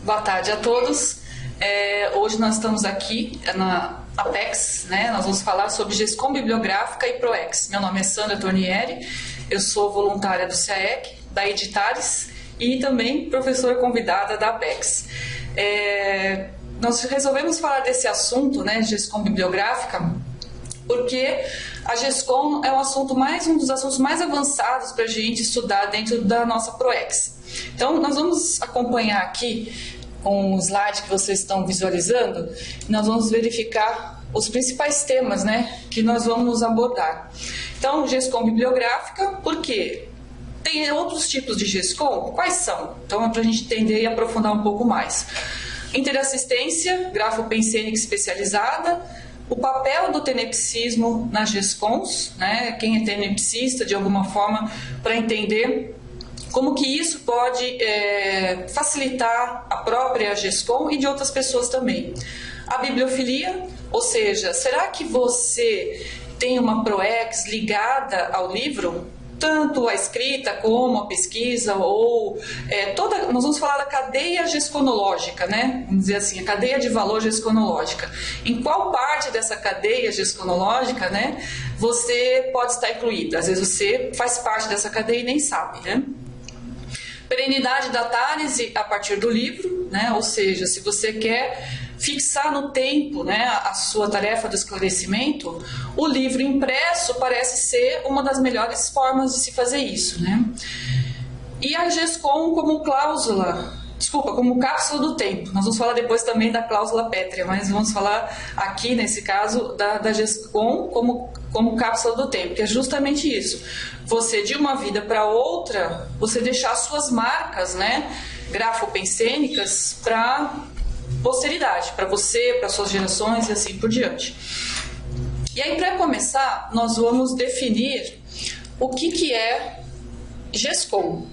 Boa tarde a todos. Hoje nós estamos aqui na Apex, né? Nós vamos falar sobre GESCOM bibliográfica e PROEX. Meu nome é Sandra Tornieri, eu sou voluntária do CAEC, da Editares e também professora convidada da Apex. Nós resolvemos falar desse assunto, né, GESCOM bibliográfica, porque a GESCOM é um dos assuntos mais avançados para a gente estudar dentro da nossa PROEX. Então, nós vamos acompanhar aqui com o slide que vocês estão visualizando, nós vamos verificar os principais temas, né, que nós vamos abordar. Então, GESCOM bibliográfica, por quê? Tem outros tipos de GESCOM? Quais são? Então, é para a gente entender e aprofundar um pouco mais. Interassistência, grafopensênica especializada, o papel do tenepsismo nas GESCOMs, né? Quem é tenepsista de alguma forma, para entender como que isso pode facilitar a própria GESCOM e de outras pessoas também. A bibliofilia, ou seja, será que você tem uma PROEX ligada ao livro? Tanto a escrita como a pesquisa, ou nós vamos falar da cadeia gesconológica, né? Vamos dizer assim, a cadeia de valor gesconológica. Em qual parte dessa cadeia gesconológica, né, você pode estar incluída? Às vezes você faz parte dessa cadeia e nem sabe, né? Perenidade da análise a partir do livro, né? Ou seja, se você quer fixar no tempo, né, a sua tarefa do esclarecimento, o livro impresso parece ser uma das melhores formas de se fazer isso, né? E a GESCOM como como cápsula do tempo. Nós vamos falar depois também da cláusula pétrea, mas vamos falar aqui, nesse caso, da GESCOM como cápsula do tempo, que é justamente isso. Você, de uma vida para outra, você deixar suas marcas, né, grafopensênicas para posteridade, para você, para suas gerações e assim por diante. E aí, para começar, nós vamos definir o que é GESCOM,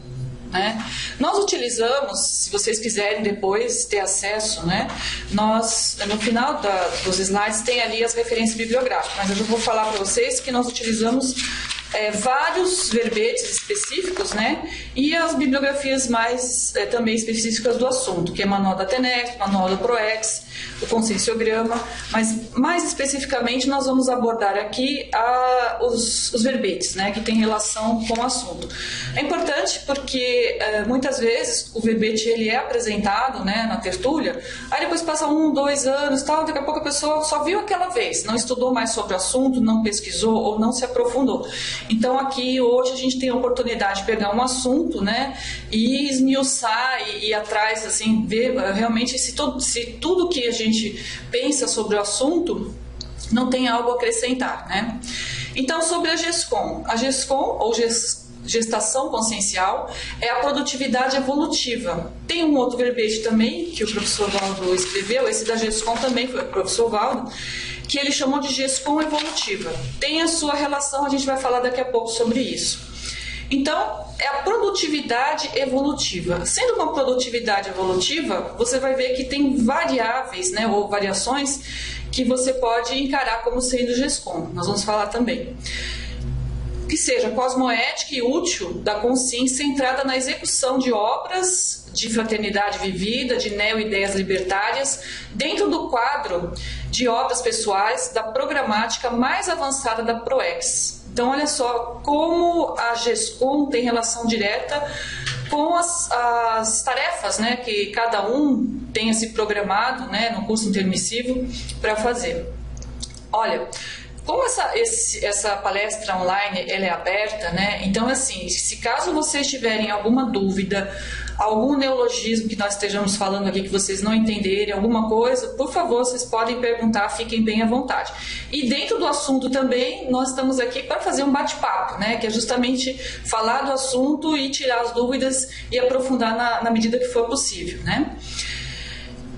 né? Nós utilizamos, se vocês quiserem depois ter acesso, né, nós, no final dos slides, tem ali as referências bibliográficas, mas eu já vou falar para vocês que nós utilizamos vários verbetes específicos, né, e as bibliografias mais também específicas do assunto, que é Manual da TENEP, Manual do PROEX, o Conscienciograma, mas mais especificamente nós vamos abordar aqui os verbetes, né, que tem relação com o assunto. É importante porque muitas vezes o verbete ele é apresentado, né, na tertúlia, aí depois passa 1, 2 anos, tal, daqui a pouco a pessoa só viu aquela vez, não estudou mais sobre o assunto, não pesquisou ou não se aprofundou. Então aqui hoje a gente tem a oportunidade de pegar um assunto, né, e esmiuçar e ir atrás, assim, ver realmente se tudo que a gente pensa sobre o assunto não tem algo a acrescentar, né? Então, sobre a GESCOM. A GESCOM, ou gestação consciencial, é a produtividade evolutiva. Tem um outro verbete também, que o professor Valdo escreveu, esse da GESCOM também foi o professor Valdo, que ele chamou de GESCOM evolutiva. Tem a sua relação, a gente vai falar daqui a pouco sobre isso. Então, é a produtividade evolutiva. Sendo uma produtividade evolutiva, você vai ver que tem variáveis, né, ou variações que você pode encarar como sendo GESCOM. Nós vamos falar também. Que seja cosmoética e útil da consciência centrada na execução de obras de fraternidade vivida, de neo-ideias libertárias, dentro do quadro de obras pessoais da programática mais avançada da PROEX. Então, olha só como a GESCOM tem relação direta com as tarefas, né, que cada um tenha se programado, né, no curso intermissivo para fazer. Olha, como essa palestra online ela é aberta, né? Então, assim, se caso vocês tiverem alguma dúvida, algum neologismo que nós estejamos falando aqui que vocês não entenderem, alguma coisa, por favor, vocês podem perguntar, fiquem bem à vontade. E dentro do assunto também, nós estamos aqui para fazer um bate-papo, né? Que é justamente falar do assunto e tirar as dúvidas e aprofundar na medida que for possível, né?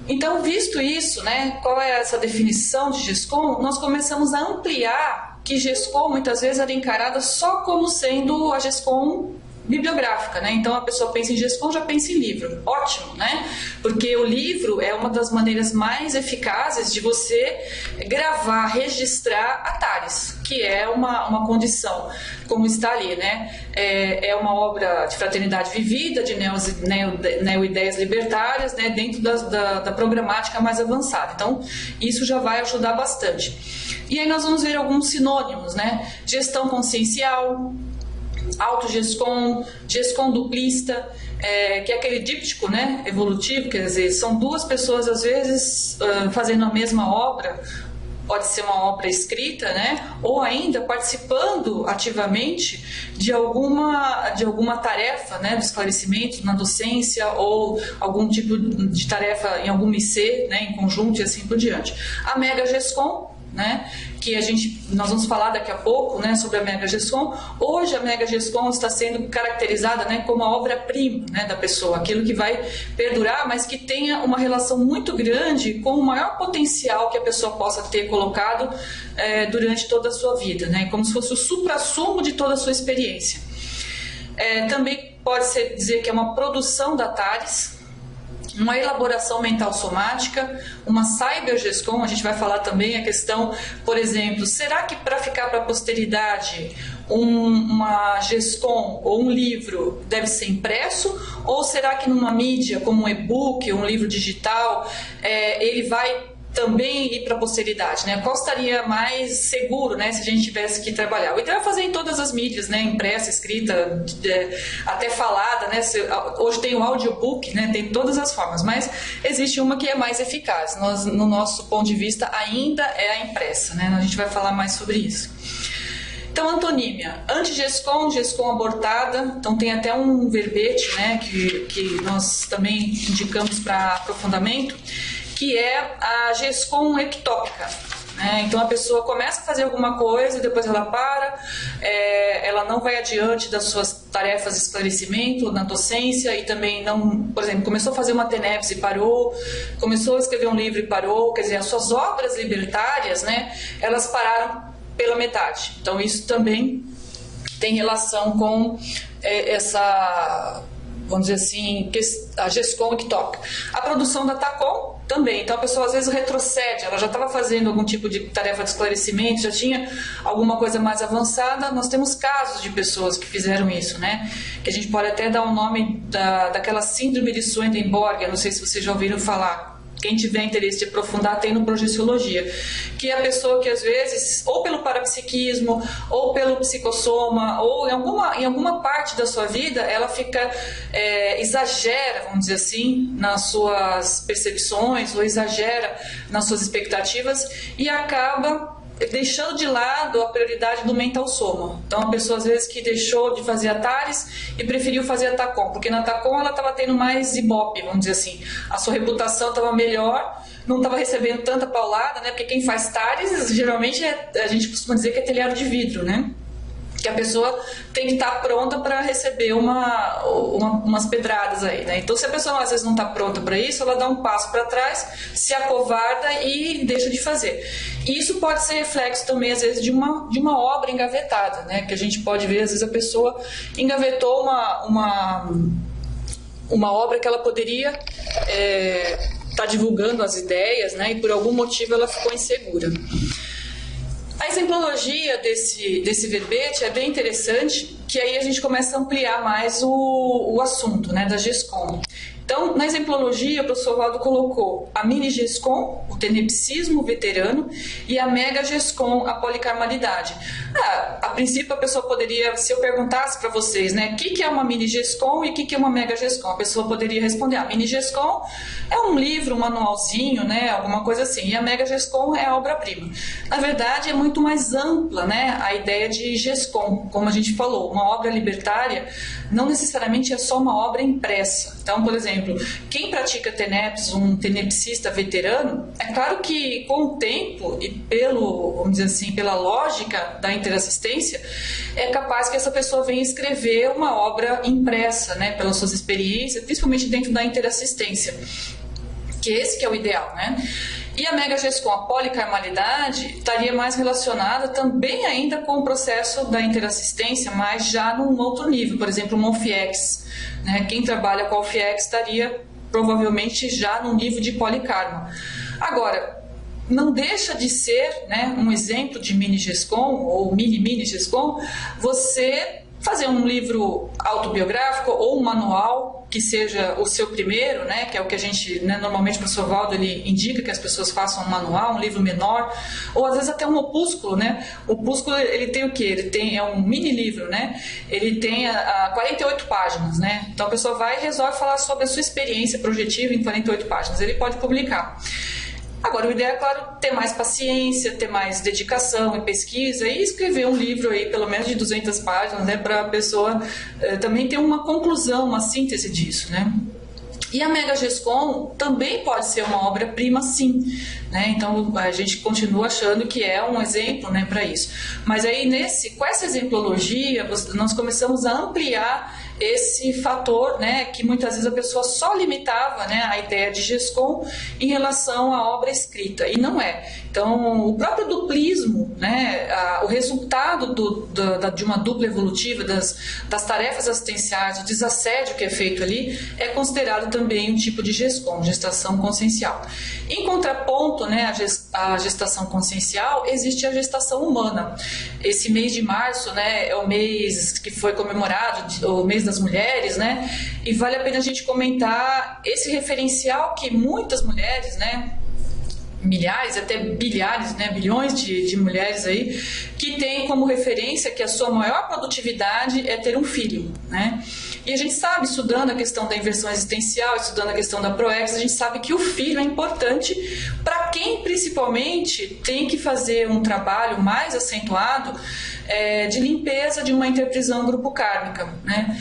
Então, visto isso, né, qual é essa definição de GESCOM, nós começamos a ampliar que GESCOM muitas vezes era encarada só como sendo a GESCOM bibliográfica, né? Então a pessoa pensa em GESCOM, já pensa em livro. Ótimo, né? Porque o livro é uma das maneiras mais eficazes de você gravar, registrar atares, que é uma condição, como está ali, né? É uma obra de fraternidade vivida, de neo-ideias libertárias, né? Dentro da programática mais avançada. Então, isso já vai ajudar bastante. E aí nós vamos ver alguns sinônimos, né? Gestão consciencial, auto-GESCOM, GESCOM duplista, que é aquele díptico, né, evolutivo, quer dizer, são duas pessoas às vezes fazendo a mesma obra, pode ser uma obra escrita, né, ou ainda participando ativamente de alguma tarefa, né, do esclarecimento na docência ou algum tipo de tarefa em algum IC, né, em conjunto e assim por diante. A Mega GESCOM, né, que nós vamos falar daqui a pouco, né, sobre a Mega GESCOM. Hoje a Mega GESCOM está sendo caracterizada, né, como a obra-prima, né, da pessoa, aquilo que vai perdurar, mas que tenha uma relação muito grande com o maior potencial que a pessoa possa ter colocado durante toda a sua vida, né, como se fosse o suprassumo de toda a sua experiência. Também pode-se dizer que é uma produção da TARES, uma elaboração mental somática, uma cyber-GESCOM. A gente vai falar também a questão, por exemplo, será que para ficar para a posteridade uma GESCOM ou um livro deve ser impresso, ou será que numa mídia como um e-book, um livro digital, ele vai também ir para a posteridade, né? Qual estaria mais seguro, né, se a gente tivesse que trabalhar? O ideal é fazer em todas as mídias, né, impressa, escrita, até falada, né? Hoje tem o audiobook, né, tem todas as formas, mas existe uma que é mais eficaz. No nosso ponto de vista, ainda é a impressa, né? A gente vai falar mais sobre isso. Então, antonímia, anti-GESCOM, GESCOM abortada. Então tem até um verbete, né, que nós também indicamos para aprofundamento, que é a GESCOM ectópica. Então a pessoa começa a fazer alguma coisa, depois ela para, ela não vai adiante das suas tarefas de esclarecimento na docência e também não, por exemplo, começou a fazer uma TENEPS e parou, começou a escrever um livro e parou, quer dizer, as suas obras libertárias, né, elas pararam pela metade. Então isso também tem relação com essa, vamos dizer assim, a GESCOM ectópica. A produção da TACOM também. Então a pessoa às vezes retrocede, ela já estava fazendo algum tipo de tarefa de esclarecimento, já tinha alguma coisa mais avançada. Nós temos casos de pessoas que fizeram isso, né? Que a gente pode até dar o nome daquela síndrome de Swedenborg, não sei se vocês já ouviram falar. Quem tiver interesse de aprofundar, tem no Projeciologia, que é a pessoa que às vezes, ou pelo parapsiquismo, ou pelo psicossoma, ou em alguma parte da sua vida, ela fica, exagera, vamos dizer assim, nas suas percepções, ou exagera nas suas expectativas, e acaba deixando de lado a prioridade do mental soma. Então a pessoa às vezes que deixou de fazer a TARES e preferiu fazer a TACOM, porque na TACOM ela estava tendo mais ibope, vamos dizer assim, a sua reputação estava melhor, não estava recebendo tanta paulada, né? Porque quem faz TARES geralmente a gente costuma dizer que é telhado de vidro, né? Que a pessoa tem que estar pronta para receber umas pedradas aí, né? Então, se a pessoa às vezes não está pronta para isso, ela dá um passo para trás, se acovarda e deixa de fazer. E isso pode ser reflexo também, às vezes, de uma obra engavetada, né? Que a gente pode ver, às vezes, a pessoa engavetou uma obra que ela poderia estar divulgando as ideias, né? E por algum motivo ela ficou insegura. A exemplologia desse verbete é bem interessante, que aí a gente começa a ampliar mais o assunto, né, da GESCOM. Então, na exemplologia, o professor Valdo colocou a mini GESCOM, o tenepsismo veterano, e a mega GESCOM, a policarmalidade. A princípio, a pessoa poderia, se eu perguntasse para vocês, né, o que é uma mini GESCOM e o que é uma mega GESCOM, a pessoa poderia responder, a mini GESCOM é um livro, um manualzinho, né, alguma coisa assim, e a mega GESCOM é a obra-prima. Na verdade, é muito mais ampla, né, a ideia de GESCOM, como a gente falou, uma obra libertária não necessariamente é só uma obra impressa. Então, por exemplo, quem pratica TENEPS, um tenepsista veterano, é claro que com o tempo e vamos dizer assim, pela lógica da interassistência, é capaz que essa pessoa venha escrever uma obra impressa, né, pelas suas experiências, principalmente dentro da interassistência, que esse que é o ideal, né? E a Megagescom, a policarmalidade, estaria mais relacionada também ainda com o processo da interassistência, mas já num outro nível, por exemplo, o OFIEX, né? Quem trabalha com o OFIEX estaria provavelmente já no nível de policarma. Agora, não deixa de ser, né, um exemplo de mini-GESCOM ou mini-GESCOM, você fazer um livro autobiográfico ou um manual que seja o seu primeiro, né, que é o que a gente, né, normalmente o professor Valdo ele indica que as pessoas façam um manual, um livro menor, ou às vezes até um opúsculo, né? O opúsculo ele tem o quê? Ele tem um mini livro, né? Ele tem 48 páginas, né? Então a pessoa vai e resolve falar sobre a sua experiência projetiva em 48 páginas. Ele pode publicar. Agora, o ideal é, claro, ter mais paciência, ter mais dedicação e pesquisa e escrever um livro aí, pelo menos de 200 páginas, né, para a pessoa também ter uma conclusão, uma síntese disso, né? E a Megagescom também pode ser uma obra-prima, sim, né? Então a gente continua achando que é um exemplo, né, para isso. Mas aí com essa exemplologia nós começamos a ampliar esse fator, né, que muitas vezes a pessoa só limitava, né, a ideia de GESCOM em relação à obra escrita, e não é. Então, o próprio duplismo, né, o resultado de uma dupla evolutiva, das tarefas assistenciais, o desassédio que é feito ali, é considerado também um tipo de GESCOM, gestação consciencial. Em contraponto, né, à gestação consciencial, existe a gestação humana. Esse mês de março, né, é o mês que foi comemorado, o mês das mulheres, né, e vale a pena a gente comentar esse referencial que muitas mulheres, né, milhares, até bilhares, né, bilhões de mulheres aí, que têm como referência que a sua maior produtividade é ter um filho, né? E a gente sabe, estudando a questão da inversão existencial, estudando a questão da PROEX, a gente sabe que o filho é importante para quem principalmente tem que fazer um trabalho mais acentuado de limpeza de uma interprisão grupo kármica, né?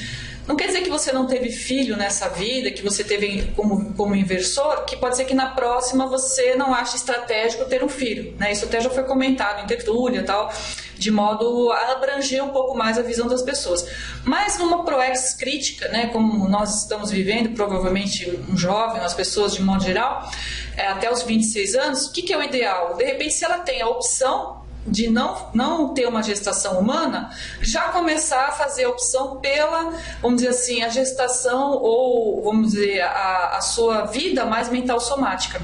Não quer dizer que você não teve filho nessa vida, que você teve como inversor, que pode ser que na próxima você não ache estratégico ter um filho, né? Isso até já foi comentado em tertúlia e tal, de modo a abranger um pouco mais a visão das pessoas. Mas numa PROEX crítica, né, como nós estamos vivendo, provavelmente um jovem, as pessoas de modo geral, até os 26 anos, o que é o ideal? De repente, se ela tem a opção de não ter uma gestação humana, já começar a fazer a opção pela, vamos dizer assim, a gestação ou, vamos dizer, a sua vida mais mental somática.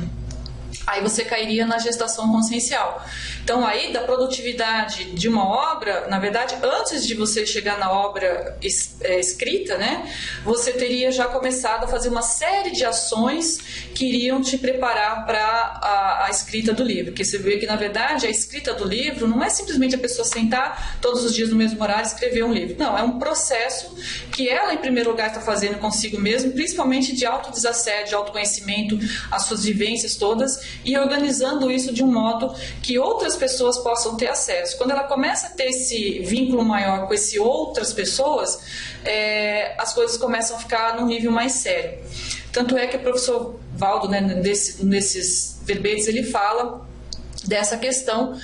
Aí você cairia na gestação consciencial. Então, aí, da produtividade de uma obra, na verdade, antes de você chegar na obra escrita, né, você teria já começado a fazer uma série de ações que iriam te preparar para a escrita do livro. Porque você vê que, na verdade, a escrita do livro não é simplesmente a pessoa sentar todos os dias no mesmo horário e escrever um livro. Não, é um processo que ela, em primeiro lugar, está fazendo consigo mesmo, principalmente de autodesassédio, de autoconhecimento, as suas vivências todas, e organizando isso de um modo que outras pessoas possam ter acesso. Quando ela começa a ter esse vínculo maior com esse outras pessoas, as coisas começam a ficar num nível mais sério. Tanto é que o professor Valdo, né, nesses verbetes, ele fala dessa questão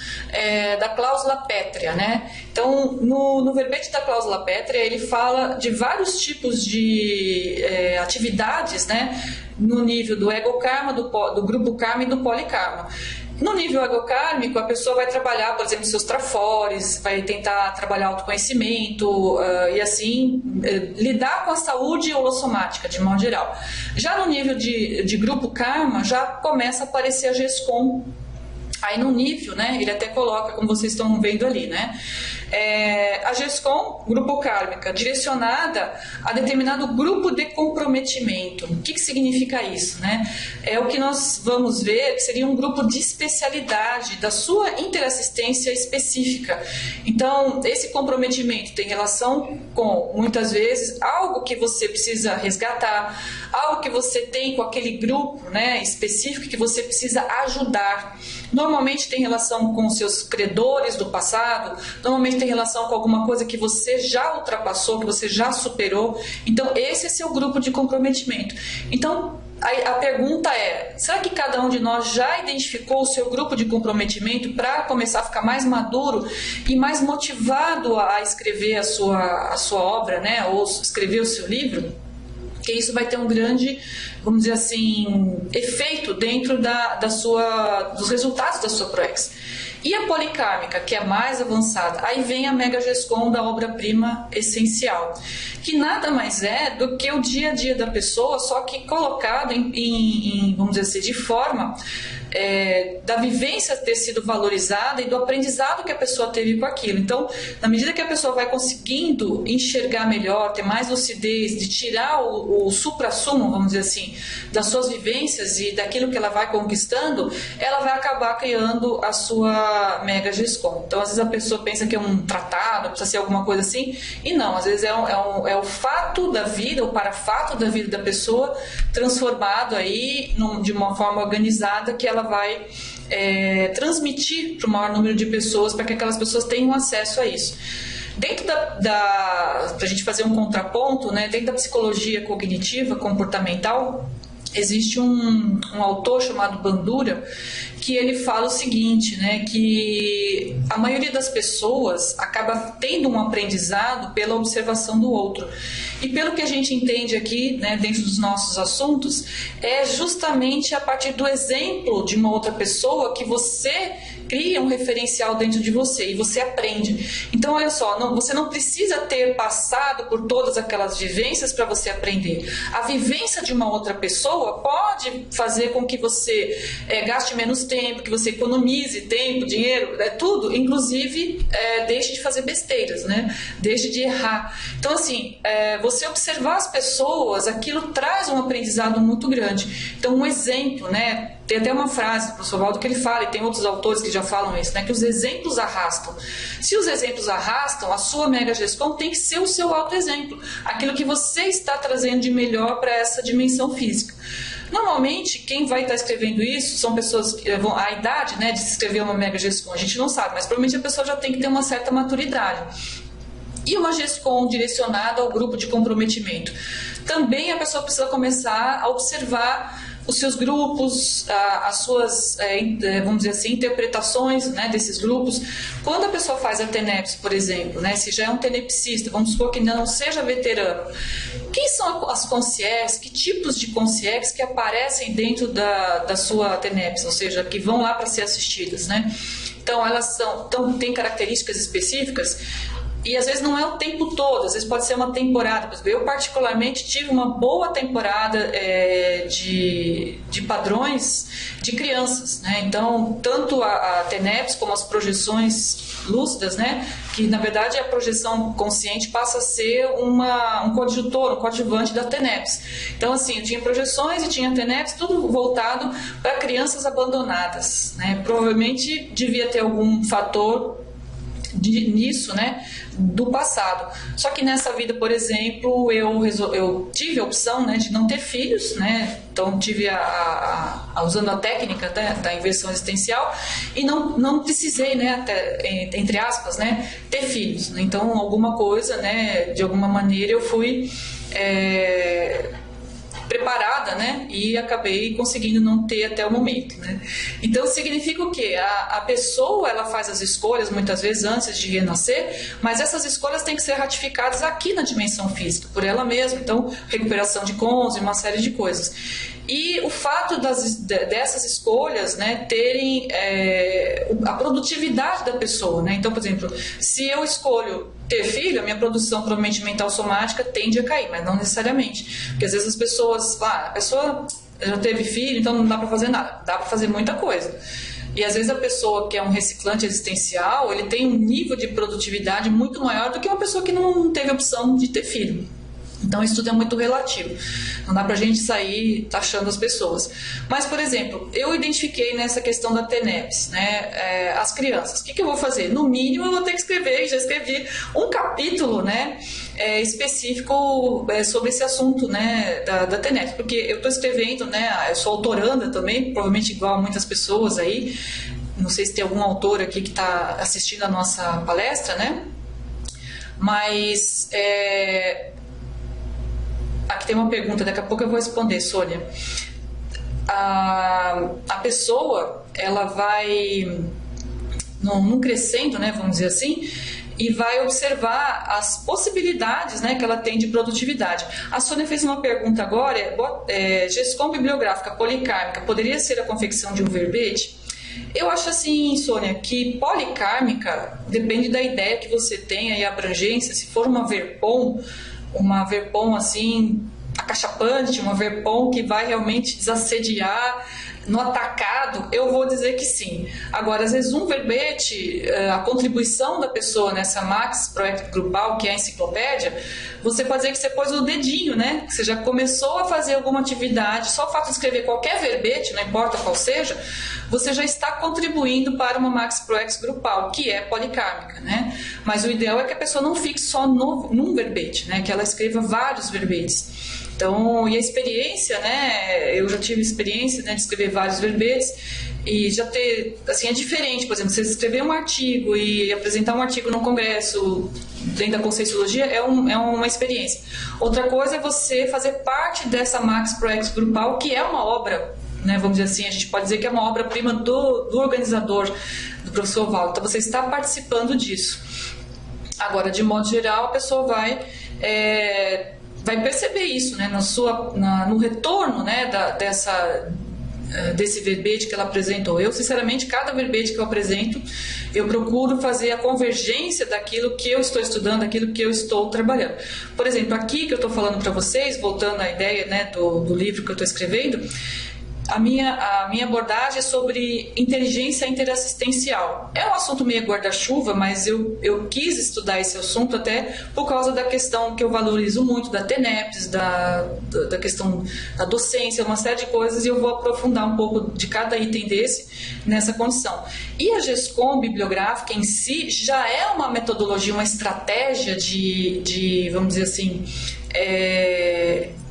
da cláusula pétrea, né? Então, no verbete da cláusula pétrea, ele fala de vários tipos de atividades, né, no nível do egokarma, do grupo karma e do polikarma. No nível egokármico, a pessoa vai trabalhar, por exemplo, seus trafores, vai tentar trabalhar autoconhecimento e assim lidar com a saúde holossomática, de modo geral. Já no nível de grupo karma, já começa a aparecer a GESCOM. Aí no nível, né, ele até coloca, como vocês estão vendo ali, né, a GESCOM, grupo kármica, direcionada a determinado grupo de comprometimento. O que significa isso, né? É o que nós vamos ver que seria um grupo de especialidade da sua interassistência específica. Então, esse comprometimento tem relação com, muitas vezes, algo que você precisa resgatar, algo que você tem com aquele grupo, né, específico que você precisa ajudar. Normalmente tem relação com os seus credores do passado, normalmente tem relação com alguma coisa que você já ultrapassou, que você já superou. Então, esse é seu grupo de comprometimento. Então, a pergunta é, será que cada um de nós já identificou o seu grupo de comprometimento para começar a ficar mais maduro e mais motivado a escrever a sua obra, né, ou escrever o seu livro? porque isso vai ter um grande, vamos dizer assim, efeito dentro dos resultados da sua PROEX. E a policármica, que é mais avançada, aí vem a Mega GESCOM da obra-prima essencial, que nada mais é do que o dia a dia da pessoa, só que colocado vamos dizer assim, de forma da vivência ter sido valorizada e do aprendizado que a pessoa teve com aquilo. Então, na medida que a pessoa vai conseguindo enxergar melhor, ter mais lucidez, de tirar o supra-sumo, vamos dizer assim, das suas vivências e daquilo que ela vai conquistando, ela vai acabar criando a sua Mega GESCOM. Então, às vezes a pessoa pensa que é um tratado, precisa ser alguma coisa assim, e não, às vezes é o fato da vida, o parafato da vida da pessoa transformado aí de uma forma organizada que ela vai transmitir para o maior número de pessoas, para que aquelas pessoas tenham acesso a isso. Dentro para a gente fazer um contraponto, né, dentro da psicologia cognitiva, comportamental, existe um autor chamado Bandura, que ele fala o seguinte, né, que a maioria das pessoas acaba tendo um aprendizado pela observação do outro. E pelo que a gente entende aqui, né, dentro dos nossos assuntos, é justamente a partir do exemplo de uma outra pessoa que você cria um referencial dentro de você e você aprende. Então, olha só, você não precisa ter passado por todas aquelas vivências para você aprender. A vivência de uma outra pessoa pode fazer com que você gaste menos tempo, que você economize tempo, dinheiro, tudo, inclusive deixe de fazer besteiras, né? Deixe de errar. Então, assim, você observar as pessoas, aquilo traz um aprendizado muito grande. Então, um exemplo, né? Tem até uma frase do professor Valdo que ele fala, e tem outros autores que já falam isso, né? Que os exemplos arrastam. Se os exemplos arrastam, a sua Mega GESCOM tem que ser o seu autoexemplo. Aquilo que você está trazendo de melhor para essa dimensão física. Normalmente, quem vai estar escrevendo isso são pessoas, a idade, né, de se escrever uma Mega GESCOM, a gente não sabe, mas provavelmente a pessoa já tem que ter uma certa maturidade. E uma GESCOM direcionada ao grupo de comprometimento. Também a pessoa precisa começar a observar os seus grupos, as suas, vamos dizer assim, interpretações, né, desses grupos. Quando a pessoa faz a TENEPS, por exemplo, né, se já é um tenepsista, vamos supor que não seja veterano, quem são as concierges, que tipos de concierges que aparecem dentro da sua TENEPS, ou seja, que vão lá para ser assistidas, né? Então, elas têm características específicas. E às vezes não é o tempo todo, às vezes pode ser uma temporada. Eu particularmente tive uma boa temporada de padrões de crianças, né? Então, tanto a TENEPS como as projeções lúcidas, né? Que na verdade a projeção consciente passa a ser um coadjutor, um coadjuvante da TENEPS. Então, assim, eu tinha projeções e tinha TENEPS, tudo voltado para crianças abandonadas, né? Provavelmente devia ter algum fator nisso, né, do passado. Só que nessa vida, por exemplo, eu tive a opção, né, de não ter filhos, né, então tive usando a técnica da inversão existencial e não precisei, né, até, entre aspas, né, ter filhos. Então, alguma coisa, né, de alguma maneira eu fui preparada, né, e acabei conseguindo não ter até o momento, né. Então significa o quê? A pessoa, ela faz as escolhas muitas vezes antes de renascer, mas essas escolhas têm que ser ratificadas aqui na dimensão física, por ela mesma. Então, recuperação de cons e uma série de coisas. E o fato dessas escolhas, né, terem a produtividade da pessoa, né. Então, por exemplo, se eu escolho ter filho, a minha produção provavelmente mental somática tende a cair, mas não necessariamente. Porque às vezes as pessoas, a pessoa já teve filho, então não dá para fazer nada. Dá para fazer muita coisa. E às vezes a pessoa que é um reciclante existencial, ele tem um nível de produtividade muito maior do que uma pessoa que não teve opção de ter filho. Então isso tudo é muito relativo, não dá pra gente sair taxando as pessoas. Mas, por exemplo, eu identifiquei nessa questão da TENEPS, né, as crianças. O que eu vou fazer? No mínimo eu vou ter que escrever, já escrevi um capítulo, né, específico sobre esse assunto, né, da TENEPS, porque eu estou escrevendo, né, eu sou autoranda também, provavelmente igual a muitas pessoas aí, não sei se tem algum autor aqui que está assistindo a nossa palestra, né, mas aqui tem uma pergunta, daqui a pouco eu vou responder, Sônia. A pessoa, ela vai num crescendo, né, vamos dizer assim, e vai observar as possibilidades, né, que ela tem de produtividade. A Sônia fez uma pergunta agora, gestão bibliográfica policármica poderia ser a confecção de um verbete? Eu acho assim, Sônia, que policármica depende da ideia que você tenha e a abrangência. Se for uma verpom assim, acachapante, uma verpom que vai realmente desassediar no atacado, eu vou dizer que sim. Agora, às vezes um verbete, a contribuição da pessoa nessa Max Proect Grupal, que é a enciclopédia, você pode dizer que você pôs o dedinho, né? Que você já começou a fazer alguma atividade, só o fato de escrever qualquer verbete, não importa qual seja, você já está contribuindo para uma Max Proect Grupal, que é policármica, né? Mas o ideal é que a pessoa não fique só num verbete, né? Que ela escreva vários verbetes. Então, e a experiência, né, eu já tive experiência, né, de escrever vários verbetes e já ter, assim, é diferente, por exemplo, você escrever um artigo e apresentar um artigo num congresso dentro da Conscienciologia é uma experiência. Outra coisa é você fazer parte dessa Max Proect Grupal, que é uma obra, né, vamos dizer assim, a gente pode dizer que é uma obra-prima do organizador, do professor Valdo. Então, você está participando disso. Agora, de modo geral, a pessoa vai perceber isso, né, no retorno, né, desse verbete que ela apresentou. Eu, sinceramente, cada verbete que eu apresento, eu procuro fazer a convergência daquilo que eu estou estudando, daquilo que eu estou trabalhando. Por exemplo, aqui que eu estou falando para vocês, voltando à ideia, né, do livro que eu estou escrevendo, a minha abordagem é sobre inteligência interassistencial. É um assunto meio guarda-chuva, mas eu quis estudar esse assunto até por causa da questão que eu valorizo muito, da TENEPS, da questão da docência, uma série de coisas, e eu vou aprofundar um pouco de cada item desse nessa condição. E a GESCOM bibliográfica em si já é uma metodologia, uma estratégia de vamos dizer assim,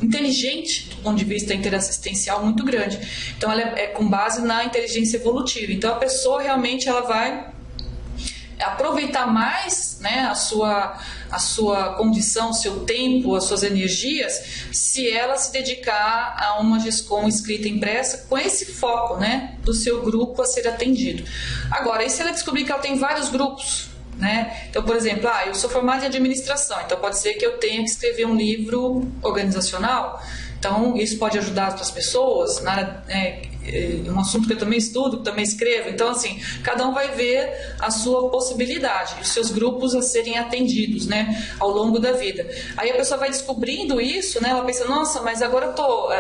inteligente do ponto de vista interassistencial muito grande. Então ela é com base na inteligência evolutiva. Então a pessoa realmente ela vai aproveitar mais, né, a sua condição, o seu tempo, as suas energias, se ela se dedicar a uma GESCOM escrita impressa com esse foco, né, do seu grupo a ser atendido. Agora, e se ela descobrir que ela tem vários grupos, né? Então, por exemplo, eu sou formada em administração, então pode ser que eu tenha que escrever um livro organizacional. Então, isso pode ajudar as pessoas, um assunto que eu também estudo, que também escrevo. Então, assim, cada um vai ver a sua possibilidade, os seus grupos a serem atendidos, né, ao longo da vida. Aí a pessoa vai descobrindo isso, né, ela pensa, nossa, mas agora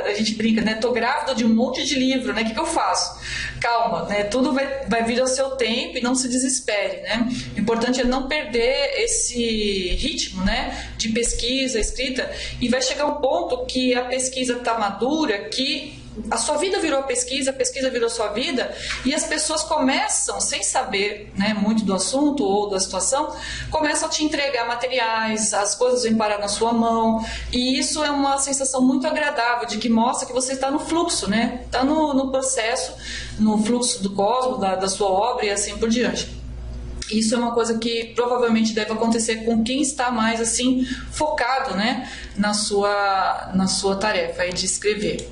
a gente brinca, né, tô grávida de um monte de livro, né, o que eu faço? Calma, né, tudo vai vir ao seu tempo e não se desespere, né. O importante é não perder esse ritmo, né, de pesquisa, escrita, e vai chegar um ponto que a pesquisa está madura, que a sua vida virou a pesquisa virou sua vida, e as pessoas começam, sem saber, né, muito do assunto ou da situação, começam a te entregar materiais, as coisas vêm parar na sua mão, e isso é uma sensação muito agradável, de que mostra que você está no fluxo, né, está no processo, no fluxo do cosmos, da sua obra e assim por diante. Isso é uma coisa que provavelmente deve acontecer com quem está mais assim focado, né, na sua tarefa aí de escrever.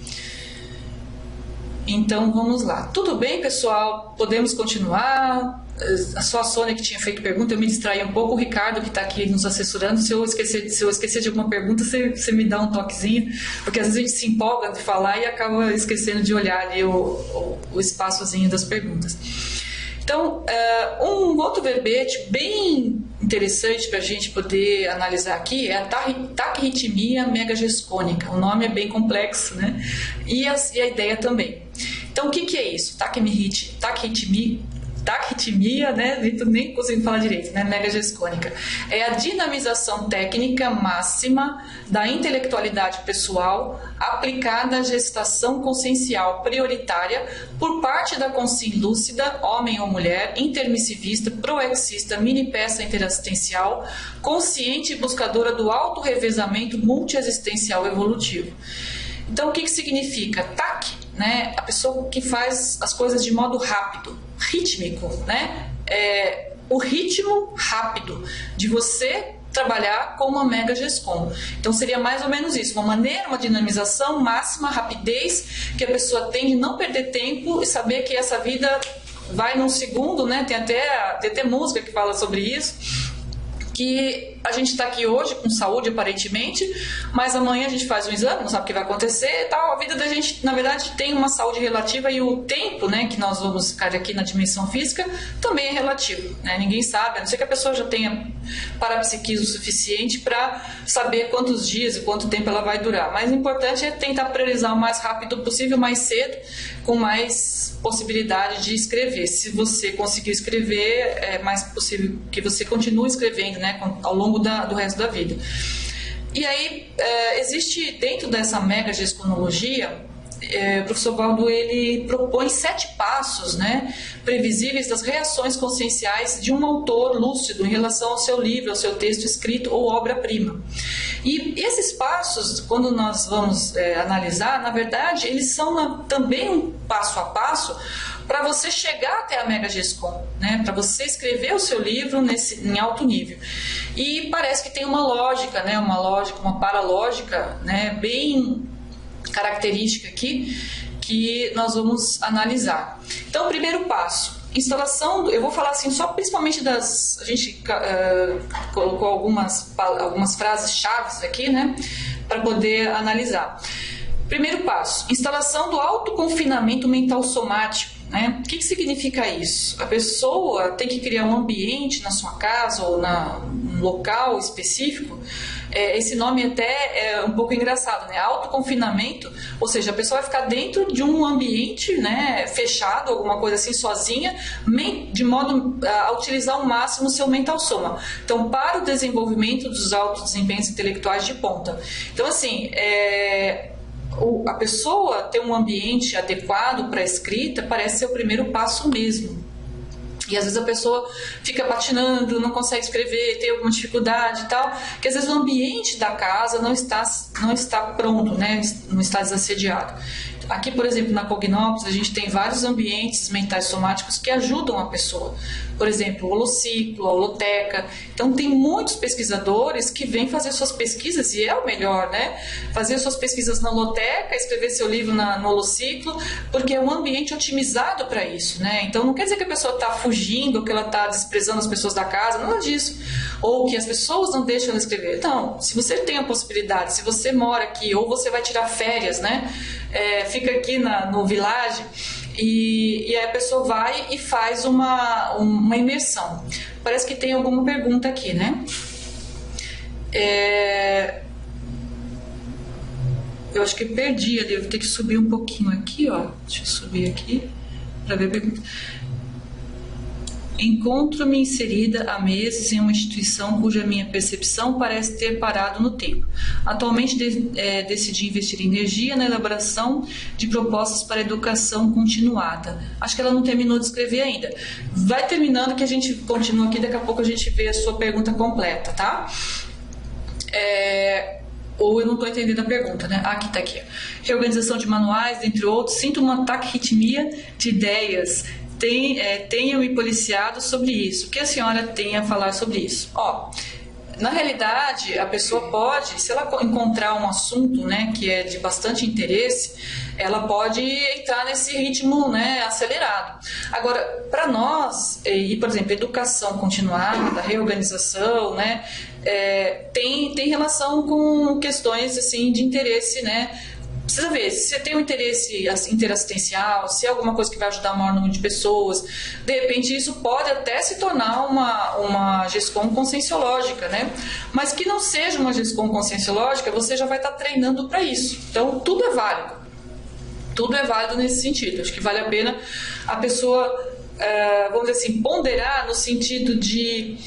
Então vamos lá. Tudo bem, pessoal? Podemos continuar? Só a Sônia que tinha feito pergunta, eu me distraí um pouco. O Ricardo que está aqui nos assessorando, se eu esquecer de alguma pergunta, você me dá um toquezinho, porque às vezes a gente se empolga de falar e acaba esquecendo de olhar ali o espaçozinho das perguntas. Então, um outro verbete bem interessante para a gente poder analisar aqui é a taquirritmia megagescônica. O nome é bem complexo, né? E a ideia também. Então, o que é isso? Taquirritmia, né? Nem consigo falar direito, né? Megagescônica. É a dinamização técnica máxima da intelectualidade pessoal aplicada à gestação consciencial prioritária por parte da consciência lúcida, homem ou mulher, intermissivista, proexista, mini-peça interassistencial, consciente e buscadora do autorrevezamento multiexistencial evolutivo. Então, o que significa? TAC, né? A pessoa que faz as coisas de modo rápido, rítmico, né? O ritmo rápido de você trabalhar com uma mega GESCOM. Então seria mais ou menos isso, uma dinamização máxima, rapidez, que a pessoa tem de não perder tempo e saber que essa vida vai num segundo, né? Tem até música que fala sobre isso. que a gente está aqui hoje com saúde aparentemente, mas amanhã a gente faz um exame, não sabe o que vai acontecer e tal. A vida da gente, na verdade, tem uma saúde relativa e o tempo, né, que nós vamos ficar aqui na dimensão física também é relativo, né? Ninguém sabe, a não ser que a pessoa já tenha parapsiquismo suficiente para saber quantos dias e quanto tempo ela vai durar. Mas o importante é tentar priorizar o mais rápido possível, mais cedo, com mais possibilidade de escrever. Se você conseguir escrever, é mais possível que você continue escrevendo, né, ao longo do resto da vida. E aí, existe dentro dessa mega gesconologia, o professor Valdo, ele propõe 7 passos, né, previsíveis das reações conscienciais de um autor lúcido em relação ao seu livro, ao seu texto escrito ou obra-prima. E esses passos, quando nós vamos analisar, na verdade, eles são também um passo a passo para você chegar até a Mega GESCOM, né? Para você escrever o seu livro em alto nível. E parece que tem uma lógica, né? Uma paralógica, né? Bem característica aqui, que nós vamos analisar. Então, o primeiro passo, instalação, eu vou falar assim, só principalmente a gente colocou algumas frases-chave aqui, né? Para poder analisar. Primeiro passo, instalação do autoconfinamento mental somático. Né? O que significa isso? A pessoa tem que criar um ambiente na sua casa ou num local específico. Esse nome até é um pouco engraçado, né? Autoconfinamento, ou seja, a pessoa vai ficar dentro de um ambiente, né, fechado, alguma coisa assim, sozinha, de modo a utilizar ao máximo o seu mental soma. Então, para o desenvolvimento dos altos desempenhos intelectuais de ponta. Então, assim, a pessoa ter um ambiente adequado para a escrita parece ser o primeiro passo mesmo. E às vezes a pessoa fica patinando, não consegue escrever, tem alguma dificuldade e tal, que às vezes o ambiente da casa não está pronto, né? Não está desassediado. Aqui, por exemplo, na Cognópolis, a gente tem vários ambientes mentais somáticos que ajudam a pessoa. Por exemplo, o holociclo, a holoteca. Então, tem muitos pesquisadores que vêm fazer suas pesquisas, e é o melhor, né? Fazer suas pesquisas na holoteca, escrever seu livro no holociclo, porque é um ambiente otimizado para isso, né? Então, não quer dizer que a pessoa está fugindo, ou que ela está desprezando as pessoas da casa, nada disso. Ou que as pessoas não deixam ela escrever. Então, se você tem a possibilidade, se você mora aqui, ou você vai tirar férias, né? Fica aqui no Village e aí a pessoa vai e faz uma imersão. Parece que tem alguma pergunta aqui, né? Eu acho que perdi ali, eu vou ter que subir um pouquinho aqui, ó. Deixa eu subir aqui para ver a pergunta. Encontro-me inserida há meses em uma instituição cuja minha percepção parece ter parado no tempo. Atualmente decidi investir energia na elaboração de propostas para educação continuada. Acho que ela não terminou de escrever ainda. Vai terminando que a gente continua aqui, daqui a pouco a gente vê a sua pergunta completa, tá? Ou eu não estou entendendo a pergunta, né? Aqui está aqui. Reorganização de manuais, entre outros. Sinto uma taquirritmia de ideias. Tenha me policiado sobre isso. O que a senhora tem a falar sobre isso? Na realidade, a pessoa pode, se ela encontrar um assunto, né, que é de bastante interesse, ela pode entrar nesse ritmo, né, acelerado. Agora, para nós, por exemplo, educação continuada, reorganização, né, tem relação com questões assim, de interesse, né? Precisa ver, se você tem um interesse interassistencial, se é alguma coisa que vai ajudar o maior número de pessoas, de repente isso pode até se tornar uma GESCOM conscienciológica, né? Mas que não seja uma GESCOM conscienciológica, você já vai estar treinando para isso. Então, tudo é válido. Tudo é válido nesse sentido. Acho que vale a pena a pessoa, vamos dizer assim, ponderar no sentido de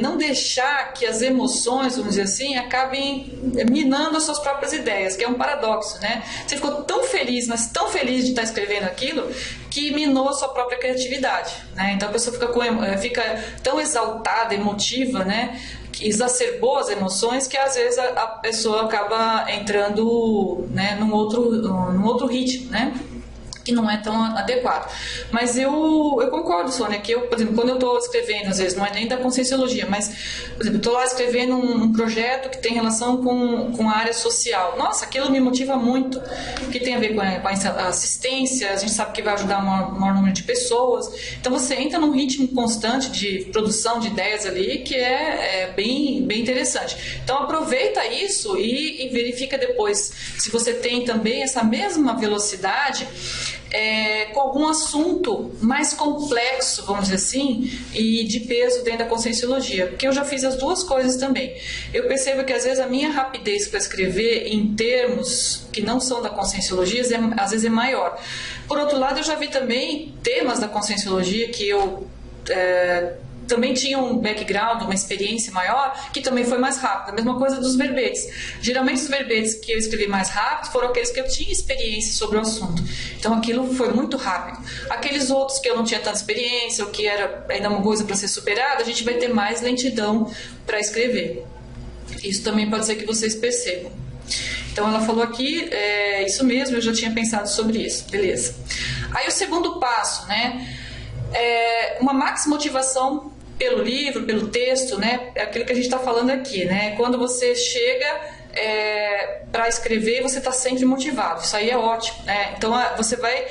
não deixar que as emoções, vamos dizer assim, acabem minando as suas próprias ideias, que é um paradoxo, né? Você ficou tão feliz, mas tão feliz de estar escrevendo aquilo, que minou a sua própria criatividade, né? Então a pessoa fica tão exaltada, emotiva, né? Que exacerbou as emoções, que às vezes a pessoa acaba entrando, né, num outro ritmo, né? que não é tão adequado. Mas eu concordo, Sônia, que eu, por exemplo, quando eu estou escrevendo, às vezes, não é nem da Conscienciologia, mas, por exemplo, estou lá escrevendo um projeto que tem relação com a área social. Nossa, aquilo me motiva muito, que tem a ver com a assistência, a gente sabe que vai ajudar um maior número de pessoas. Então você entra num ritmo constante de produção de ideias ali, que é bem interessante. Então aproveita isso e verifica depois se você tem também essa mesma velocidade com algum assunto mais complexo, vamos dizer assim, e de peso dentro da Conscienciologia, porque eu já fiz as duas coisas também. Eu percebo que às vezes a minha rapidez para escrever em termos que não são da Conscienciologia às vezes é maior. Por outro lado, eu já vi também temas da Conscienciologia que eu também tinha um background, uma experiência maior, que também foi mais rápido. A mesma coisa dos verbetes. Geralmente os verbetes que eu escrevi mais rápido foram aqueles que eu tinha experiência sobre o assunto. Então aquilo foi muito rápido. Aqueles outros que eu não tinha tanta experiência, ou que era ainda uma coisa para ser superada, a gente vai ter mais lentidão para escrever. Isso também pode ser que vocês percebam. Então ela falou aqui, isso mesmo, eu já tinha pensado sobre isso. Beleza. Aí o segundo passo, né? Uma máxima motivação pelo livro, pelo texto, né? É aquilo que a gente está falando aqui, né? Quando você chega para escrever, você está sempre motivado. Isso aí é ótimo, né? Então você vai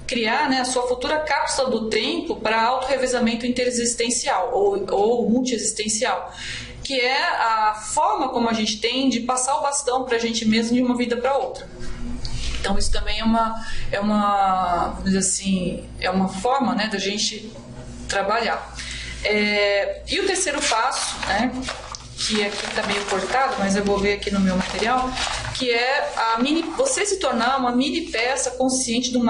criar, né, a sua futura cápsula do tempo para autorrevezamento interexistencial ou multiexistencial, que é a forma como a gente tem de passar o bastão para a gente mesmo de uma vida para outra. Então isso também vamos dizer assim, é uma forma, né, da gente trabalhar. E o terceiro passo, né, que aqui está meio cortado, mas eu vou ver aqui no meu material, que é você se tornar uma mini peça consciente do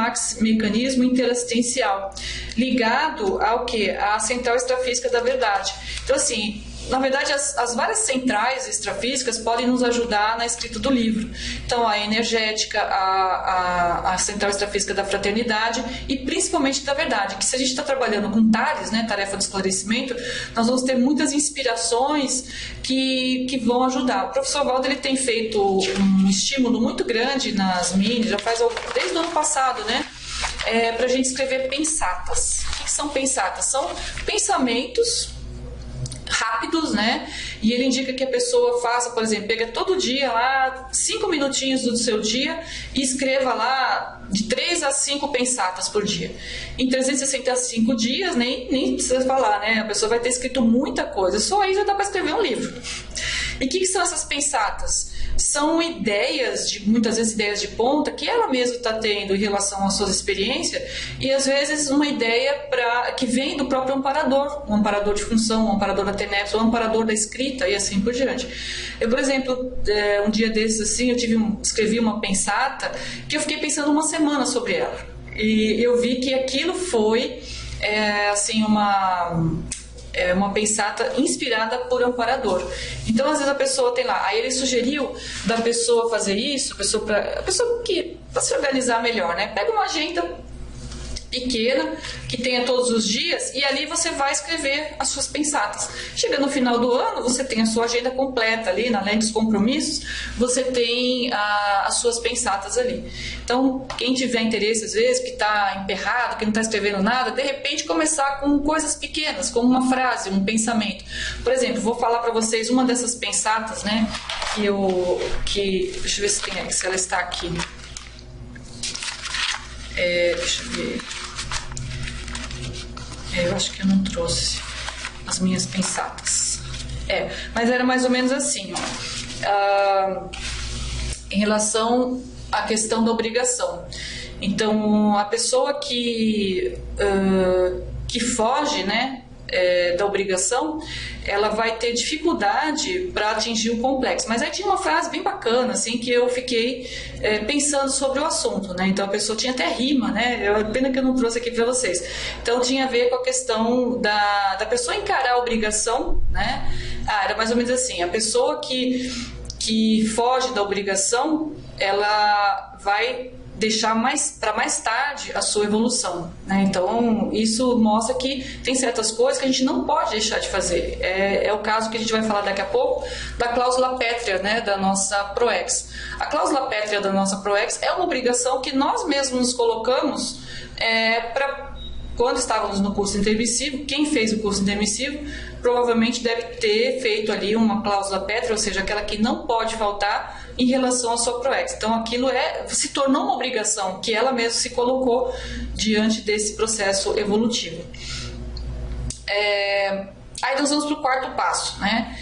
mecanismo interassistencial, ligado ao que? À central extrafísica da verdade. Então, assim, na verdade, as várias centrais extrafísicas podem nos ajudar na escrita do livro. Então, a energética, a central extrafísica da fraternidade e principalmente da verdade, que se a gente está trabalhando com TARES, né, tarefa de esclarecimento, nós vamos ter muitas inspirações que vão ajudar. O professor Valdo, ele tem feito um estímulo muito grande nas minis, já faz desde o ano passado, né? Para a gente escrever pensatas. O que são pensatas? São pensamentos rápidos, né? E ele indica que a pessoa faça, por exemplo, pega todo dia lá 5 minutinhos do seu dia e escreva lá de 3 a 5 pensatas por dia. Em 365 dias, nem precisa falar, né? A pessoa vai ter escrito muita coisa, só aí já dá para escrever um livro. E o que são essas pensatas? São ideias, muitas vezes ideias de ponta, que ela mesma está tendo em relação às suas experiências, e às vezes uma ideia que vem do próprio amparador, um amparador de função, um amparador da TENEPS, um amparador da escrita e assim por diante. Eu, por exemplo, um dia desses assim, escrevi uma pensata que eu fiquei pensando uma semana sobre ela, e eu vi que aquilo foi assim uma pensata inspirada por amparador. Então, às vezes a pessoa tem lá, aí ele sugeriu da pessoa fazer isso, a pessoa que para se organizar melhor, né? Pega uma agenda pequena, que tenha todos os dias, e ali você vai escrever as suas pensatas. Chega no final do ano, você tem a sua agenda completa ali, além dos compromissos, você tem as suas pensatas ali. Então, quem tiver interesse, às vezes, que está emperrado, que não está escrevendo nada, de repente começar com coisas pequenas, como uma frase, um pensamento. Por exemplo, vou falar para vocês uma dessas pensatas, né, deixa eu ver se ela está aqui. Deixa eu ver. Eu acho que eu não trouxe as minhas pensatas. Mas era mais ou menos assim, ó. Em relação à questão da obrigação. Então, a pessoa que foge, né, da obrigação, ela vai ter dificuldade para atingir o complexo. Mas aí tinha uma frase bem bacana, assim, que eu fiquei pensando sobre o assunto, né? Então a pessoa tinha até rima, né? Pena que eu não trouxe aqui para vocês. Então tinha a ver com a questão da pessoa encarar a obrigação, né? Era mais ou menos assim, a pessoa que que foge da obrigação, ela vai deixar para mais tarde a sua evolução, né? Então, isso mostra que tem certas coisas que a gente não pode deixar de fazer. É o caso que a gente vai falar daqui a pouco da cláusula pétrea, né, da nossa PROEX. A cláusula pétrea da nossa PROEX é uma obrigação que nós mesmos nos colocamos para... Quando estávamos no curso intermissivo, quem fez o curso intermissivo provavelmente deve ter feito ali uma cláusula pétrea, ou seja, aquela que não pode faltar em relação à sua PROEX. Então, aquilo se tornou uma obrigação que ela mesma se colocou diante desse processo evolutivo. Aí nós vamos para o quarto passo, né?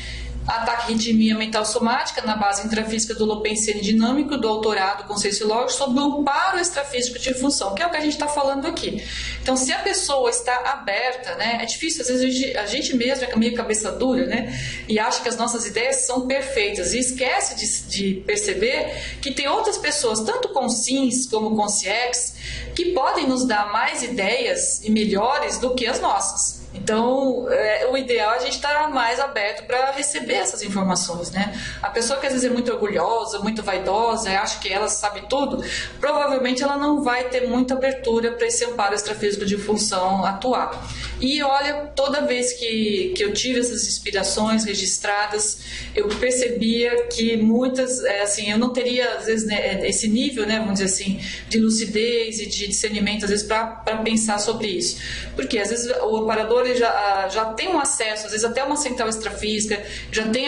Ataque arritmia mental somática na base intrafísica do holopensene dinâmico, do autorado conscienciológico, sob o amparo extrafísico de função, que é o que a gente está falando aqui. Então, se a pessoa está aberta, né, é difícil, às vezes a gente mesmo é meio cabeça dura, né, e acha que as nossas ideias são perfeitas, e esquece de perceber que tem outras pessoas, tanto conscientes como consciex, que podem nos dar mais ideias e melhores do que as nossas. Então, o ideal é a gente estar mais aberto para receber essas informações, né? A pessoa que às vezes é muito orgulhosa, muito vaidosa, acha que ela sabe tudo, provavelmente ela não vai ter muita abertura para esse amparo extrafísico de função atuar. E olha, toda vez que eu tive essas inspirações registradas, eu percebia que muitas, eu não teria, às vezes, né, esse nível, né, vamos dizer assim, de lucidez e de discernimento, às vezes, para pensar sobre isso. Porque, às vezes, o amparador ele já tem um acesso, às vezes até uma central extrafísica, já tem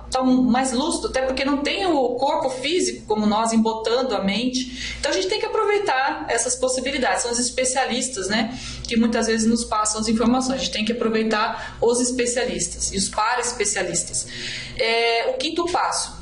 está mais lúcido, até porque não tem o corpo físico como nós embotando a mente. Então a gente tem que aproveitar essas possibilidades. São os especialistas, né, que muitas vezes nos passam as informações. A gente tem que aproveitar os especialistas e os para-especialistas. O quinto passo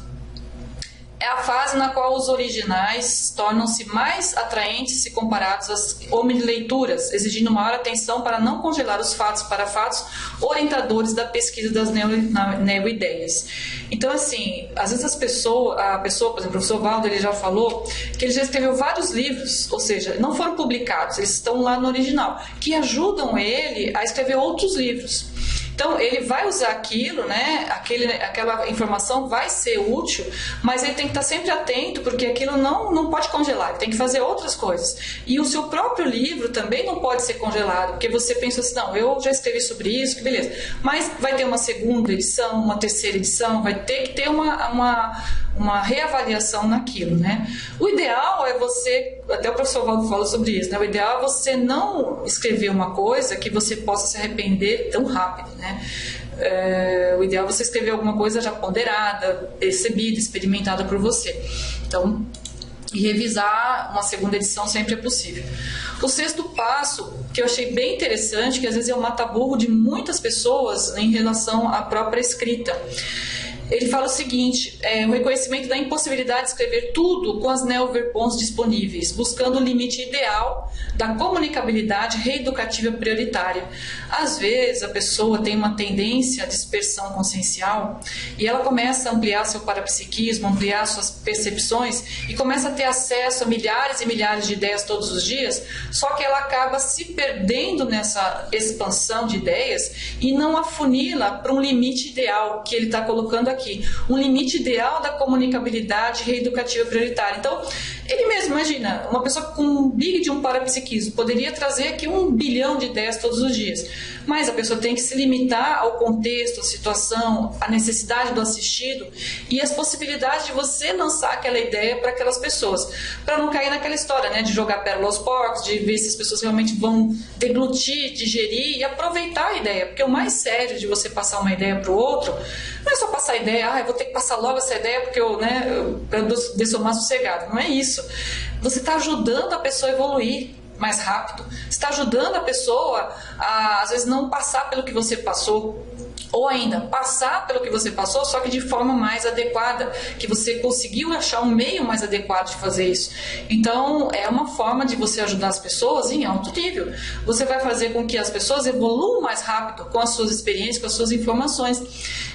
é a fase na qual os originais tornam-se mais atraentes se comparados às omnileituras, exigindo maior atenção para não congelar os fatos para fatos orientadores da pesquisa das neoideias. Então, assim, às vezes a pessoa, por exemplo, o professor Valdo, ele já falou que ele já escreveu vários livros, ou seja, não foram publicados, eles estão lá no original, que ajudam ele a escrever outros livros. Então, ele vai usar aquilo, né? Aquela informação vai ser útil, mas ele tem que estar sempre atento, porque aquilo não pode congelar, ele tem que fazer outras coisas. E o seu próprio livro também não pode ser congelado, porque você pensa assim, não, eu já escrevi sobre isso, que beleza. Mas vai ter uma segunda edição, uma terceira edição, vai ter que ter uma reavaliação naquilo, né? O ideal é você, até o professor Valdo falou sobre isso, né? O ideal é você não escrever uma coisa que você possa se arrepender tão rápido, né? O ideal é você escrever alguma coisa já ponderada, percebida, experimentada por você. Então, revisar uma segunda edição sempre é possível. O sexto passo, que eu achei bem interessante, que às vezes é um mata-burro de muitas pessoas em relação à própria escrita. Ele fala o seguinte, o reconhecimento da impossibilidade de escrever tudo com as neoverpons disponíveis, buscando o limite ideal da comunicabilidade reeducativa prioritária. Às vezes a pessoa tem uma tendência à dispersão consciencial e ela começa a ampliar seu parapsiquismo, ampliar suas percepções e começa a ter acesso a milhares e milhares de ideias todos os dias, só que ela acaba se perdendo nessa expansão de ideias e não afunila para um limite ideal que ele está colocando aqui. Um limite ideal da comunicabilidade reeducativa prioritária. Então, ele mesmo, imagina, uma pessoa com um big de um parapsiquismo poderia trazer aqui 1 bilhão de ideias todos os dias, mas a pessoa tem que se limitar ao contexto, à situação, à necessidade do assistido e as possibilidades de você lançar aquela ideia para aquelas pessoas, para não cair naquela história, né, de jogar pérola aos porcos, de ver se as pessoas realmente vão deglutir, digerir e aproveitar a ideia, porque o mais sério de você passar uma ideia para o outro não é só passar a ideia, eu vou ter que passar logo essa ideia porque eu dessomar sossegado. Não é isso. Você está ajudando a pessoa a evoluir mais rápido. Você está ajudando a pessoa a, às vezes, não passar pelo que você passou. Ou ainda, passar pelo que você passou, só que de forma mais adequada, que você conseguiu achar um meio mais adequado de fazer isso. Então, é uma forma de você ajudar as pessoas em alto nível. Você vai fazer com que as pessoas evoluam mais rápido com as suas experiências, com as suas informações.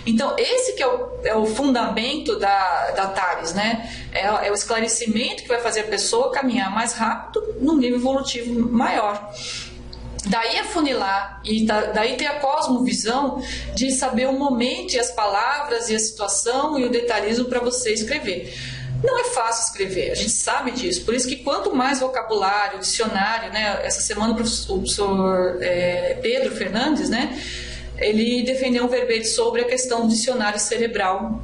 Então, esse que é o fundamento da TARES, né? É o esclarecimento que vai fazer a pessoa caminhar mais rápido num nível evolutivo maior. daí afunilar e daí ter a cosmovisão de saber o momento e as palavras e a situação e o detalhismo para você escrever. Não é fácil escrever, a gente sabe disso, por isso que quanto mais vocabulário, dicionário, né? Essa semana o professor Pedro Fernandes, né? Ele defendeu um verbete sobre a questão do dicionário cerebral,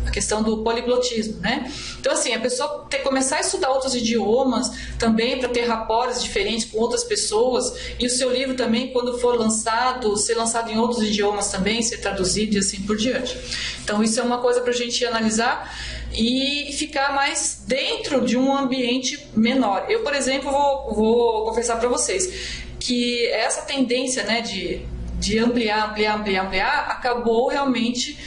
a questão do poliglotismo, né? Então, assim, a pessoa tem que começar a estudar outros idiomas também para ter rapores diferentes com outras pessoas, e o seu livro também, quando for lançado, ser lançado em outros idiomas também, ser traduzido e assim por diante. Então, isso é uma coisa para a gente analisar e ficar mais dentro de um ambiente menor. Eu, por exemplo, vou confessar para vocês que essa tendência, né, de ampliar, acabou realmente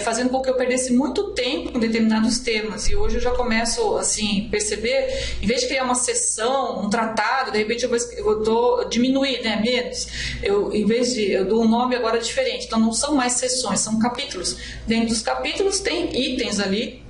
fazendo com que eu perdesse muito tempo com determinados temas. E hoje eu já começo, assim, perceber, em vez de criar uma sessão, um tratado, de repente eu dou diminuir, né, menos. Eu dou um nome agora diferente. Então não são mais sessões, são capítulos. Dentro dos capítulos tem itens ali,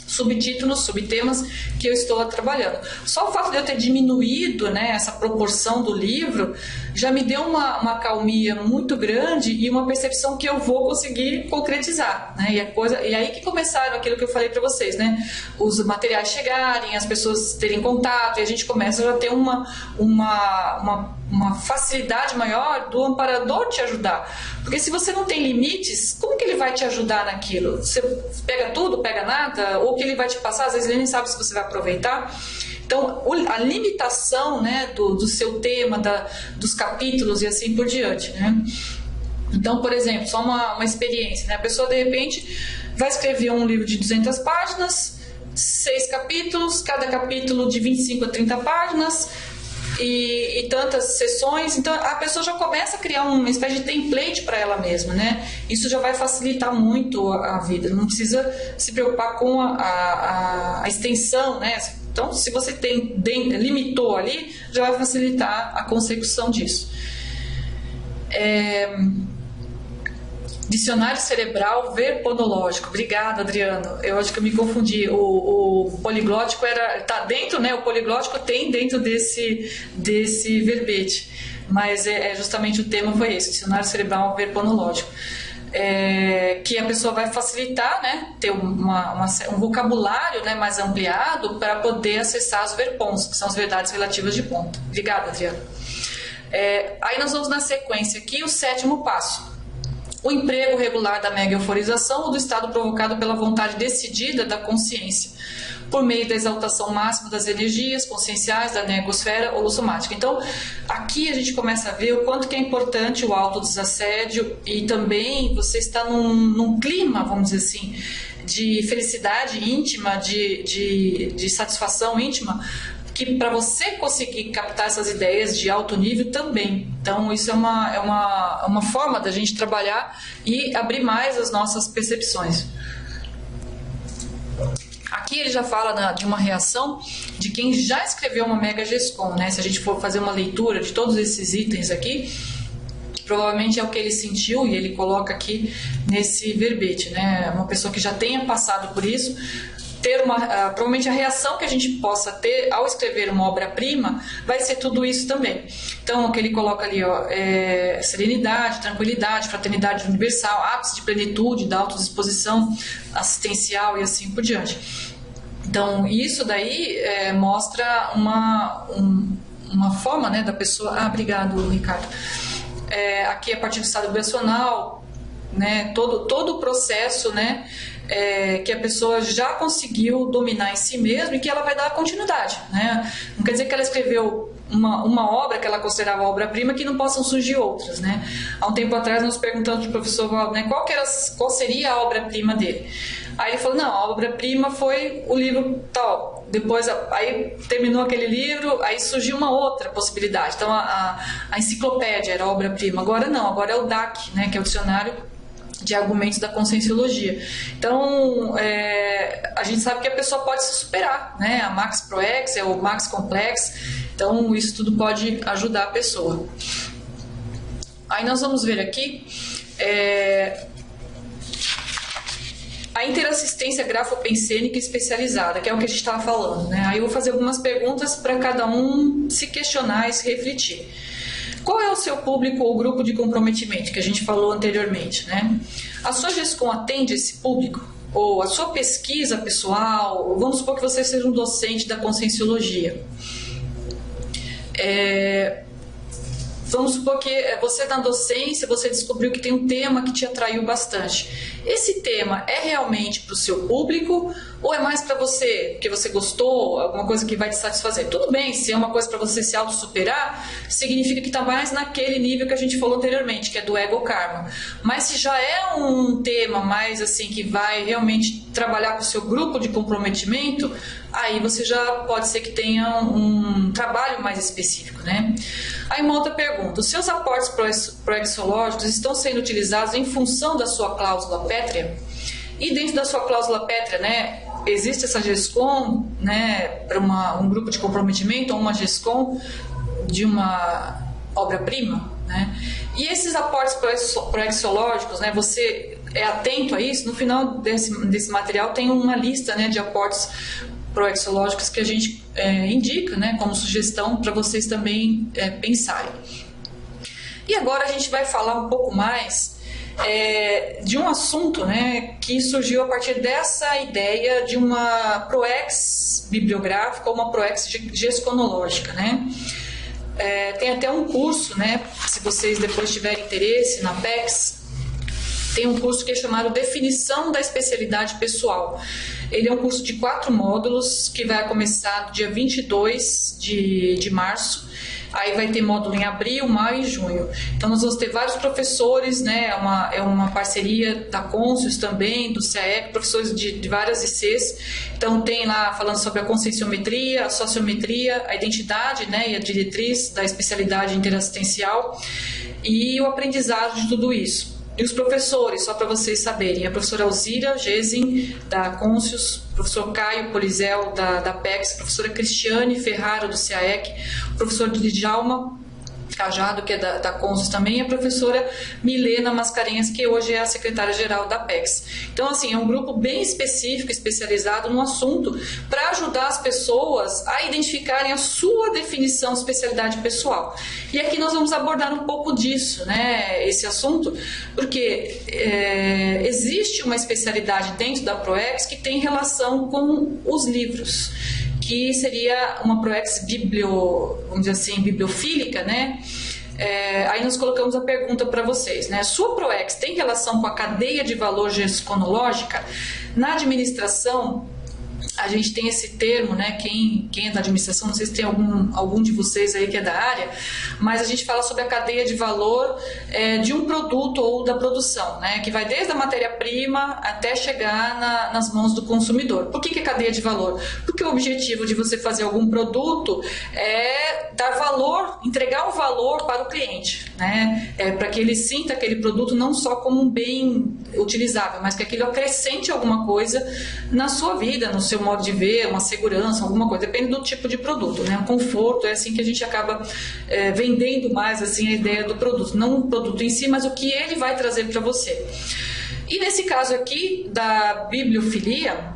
subtítulos, subtemas que eu estou trabalhando. Só o fato de eu ter diminuído, né, essa proporção do livro já me deu uma calmia muito grande e uma percepção que eu vou conseguir concretizar, né? E aí que começaram aquilo que eu falei para vocês, né? Os materiais chegarem, as pessoas terem contato, e a gente começa a já ter uma facilidade maior do amparador te ajudar. Porque se você não tem limites, como que ele vai te ajudar naquilo? Você pega tudo, pega nada? Ou o que ele vai te passar, às vezes ele nem sabe se você vai aproveitar. Então, a limitação, né, do seu tema, dos capítulos e assim por diante, né? Então, por exemplo, só uma experiência, né? A pessoa, de repente, vai escrever um livro de 200 páginas, 6 capítulos, cada capítulo de 25 a 30 páginas, e tantas sessões. Então a pessoa já começa a criar uma espécie de template para ela mesma, né? Isso já vai facilitar muito a vida, não precisa se preocupar com a extensão, né? Então, se você limitou ali, já vai facilitar a consecução disso. Dicionário cerebral verponológico. Obrigada, Adriano. Eu acho que eu me confundi. O poliglótico está dentro, né? O poliglótico tem dentro desse verbete, mas justamente o tema foi esse, dicionário cerebral verponológico. Que a pessoa vai facilitar, né? Ter um vocabulário, né, mais ampliado para poder acessar os verpons, que são as verdades relativas de ponto. Obrigada, Adriano. Aí nós vamos na sequência aqui, o 7º passo. O emprego regular da mega-euforização ou do estado provocado pela vontade decidida da consciência, por meio da exaltação máxima das energias conscienciais da negosfera holossomática. Então, aqui a gente começa a ver o quanto que é importante o autodesassédio e também você está num clima, vamos dizer assim, de felicidade íntima, de satisfação íntima, que para você conseguir captar essas ideias de alto nível também. Então, isso é uma forma da gente trabalhar e abrir mais as nossas percepções. Aqui ele já fala de uma reação de quem já escreveu uma Mega GESCOM, né? Se a gente for fazer uma leitura de todos esses itens aqui, provavelmente é o que ele sentiu e ele coloca aqui nesse verbete, né? Uma pessoa que já tenha passado por isso, provavelmente a reação que a gente possa ter ao escrever uma obra-prima vai ser tudo isso também. Então, o que ele coloca ali, serenidade, tranquilidade, fraternidade universal, ápice de plenitude, da autodisposição assistencial e assim por diante. Então, isso daí mostra uma forma, né, da pessoa... obrigado, Ricardo. Aqui, a partir do estado vibracional, né, todo o processo, né, que a pessoa já conseguiu dominar em si mesma e que ela vai dar continuidade, né? Não quer dizer que ela escreveu uma obra que ela considerava obra-prima que não possam surgir outras, né? Há um tempo atrás nós perguntamos para o professor Valdo, né, qual seria a obra-prima dele. Aí ele falou, não, a obra-prima foi o livro tal. Depois, aí terminou aquele livro, aí surgiu uma outra possibilidade. Então a enciclopédia era a obra-prima. Agora não, agora é o DAC, né, que é o dicionário de argumentos da conscienciologia. Então, a gente sabe que a pessoa pode se superar, né? A Max Proex é o Max Complex, então isso tudo pode ajudar a pessoa. Aí nós vamos ver aqui a interassistência grafopensênica especializada, que é o que a gente estava falando, né? Aí eu vou fazer algumas perguntas para cada um se questionar e se refletir. Qual é o seu público ou grupo de comprometimento, que a gente falou anteriormente, né? A sua GESCOM atende esse público? Ou a sua pesquisa pessoal, vamos supor que você seja um docente da Conscienciologia. Vamos supor que você na docência, você descobriu que tem um tema que te atraiu bastante. Esse tema é realmente para o seu público ou é mais para você, porque você gostou, alguma coisa que vai te satisfazer? Tudo bem, se é uma coisa para você se auto-superar, significa que está mais naquele nível que a gente falou anteriormente, que é do ego-karma. Mas se já é um tema mais assim, que vai realmente trabalhar com o seu grupo de comprometimento, aí você já pode ser que tenha um trabalho mais específico, né? Aí uma outra pergunta, os seus aportes proexológicos estão sendo utilizados em função da sua cláusula pétrea? E dentro da sua cláusula pétrea, né, existe essa GESCOM, né, para um grupo de comprometimento ou uma GESCOM de uma obra-prima, né? E esses aportes proexológicos, né, você é atento a isso? No final desse material tem uma lista, né, de aportes proexológicos que a gente indica, né, como sugestão para vocês também pensarem. E agora a gente vai falar um pouco mais de um assunto, né, que surgiu a partir dessa ideia de uma proex bibliográfica ou uma proex gesconológica, né? Tem até um curso, né, se vocês depois tiverem interesse na Apex, tem um curso que é chamado Definição da Especialidade Pessoal. Ele é um curso de 4 módulos que vai começar no dia 22 de março. Aí vai ter módulo em abril, maio e junho. Então nós vamos ter vários professores, né? É uma parceria da Conscius também, do CAEC, professores de várias ICs. Então tem lá falando sobre a conscienciometria, a sociometria, a identidade, né? E a diretriz da especialidade interassistencial e o aprendizado de tudo isso. E os professores, só para vocês saberem, a professora Alzira Gesin, da Conscius, o professor Caio Polizel, da PEX, a professora Cristiane Ferraro, do CAEC, o professor Djalma Cajado, que é da Conscius também, e a professora Milena Mascarenhas, que hoje é a secretária-geral da PEX. Então, assim, é um grupo bem específico, especializado no assunto, para ajudar as pessoas a identificarem a sua definição de especialidade pessoal. E aqui nós vamos abordar um pouco disso, né, esse assunto, porque existe uma especialidade dentro da ProEx que tem relação com os livros, que seria uma proex vamos dizer assim, bibliofílica, né? Aí nós colocamos a pergunta para vocês, né? Sua proex tem relação com a cadeia de valor gesconológica? Na administração, a gente tem esse termo, né? Quem é da administração, não sei se tem algum de vocês aí que é da área, mas a gente fala sobre a cadeia de valor de um produto ou da produção, né? Que vai desde a matéria-prima até chegar nas mãos do consumidor. Por que é cadeia de valor? Porque o objetivo de você fazer algum produto é dar valor, entregar um valor para o cliente, né? Para que ele sinta aquele produto não só como um bem utilizável, mas que aquilo acrescente alguma coisa na sua vida, no seu modo de ver, uma segurança, alguma coisa, depende do tipo de produto, né? O conforto é assim que a gente acaba vendendo mais assim a ideia do produto, não o produto em si, mas o que ele vai trazer para você. E nesse caso aqui da bibliofilia,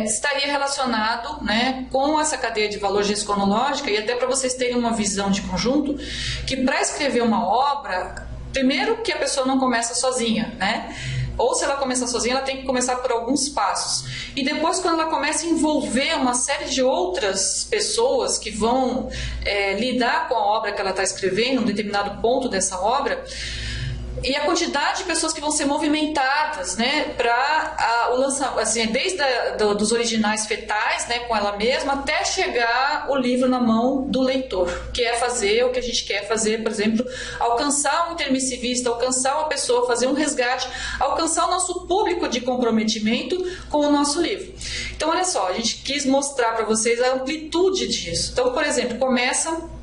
estaria relacionado, né, com essa cadeia de valor gesconológica, e até para vocês terem uma visão de conjunto, que para escrever uma obra, primeiro que a pessoa não começa sozinha, né? Ou se ela começar sozinha, ela tem que começar por alguns passos. E depois, quando ela começa a envolver uma série de outras pessoas que vão lidar com a obra que ela está escrevendo, um determinado ponto dessa obra, e a quantidade de pessoas que vão ser movimentadas, né, para o lançamento, assim, desde dos originais fetais, né, com ela mesma, até chegar o livro na mão do leitor, que é fazer o que a gente quer fazer, por exemplo, alcançar um intermissivista, alcançar uma pessoa, fazer um resgate, alcançar o nosso público de comprometimento com o nosso livro. Então, olha só, a gente quis mostrar para vocês a amplitude disso. Então, por exemplo, começa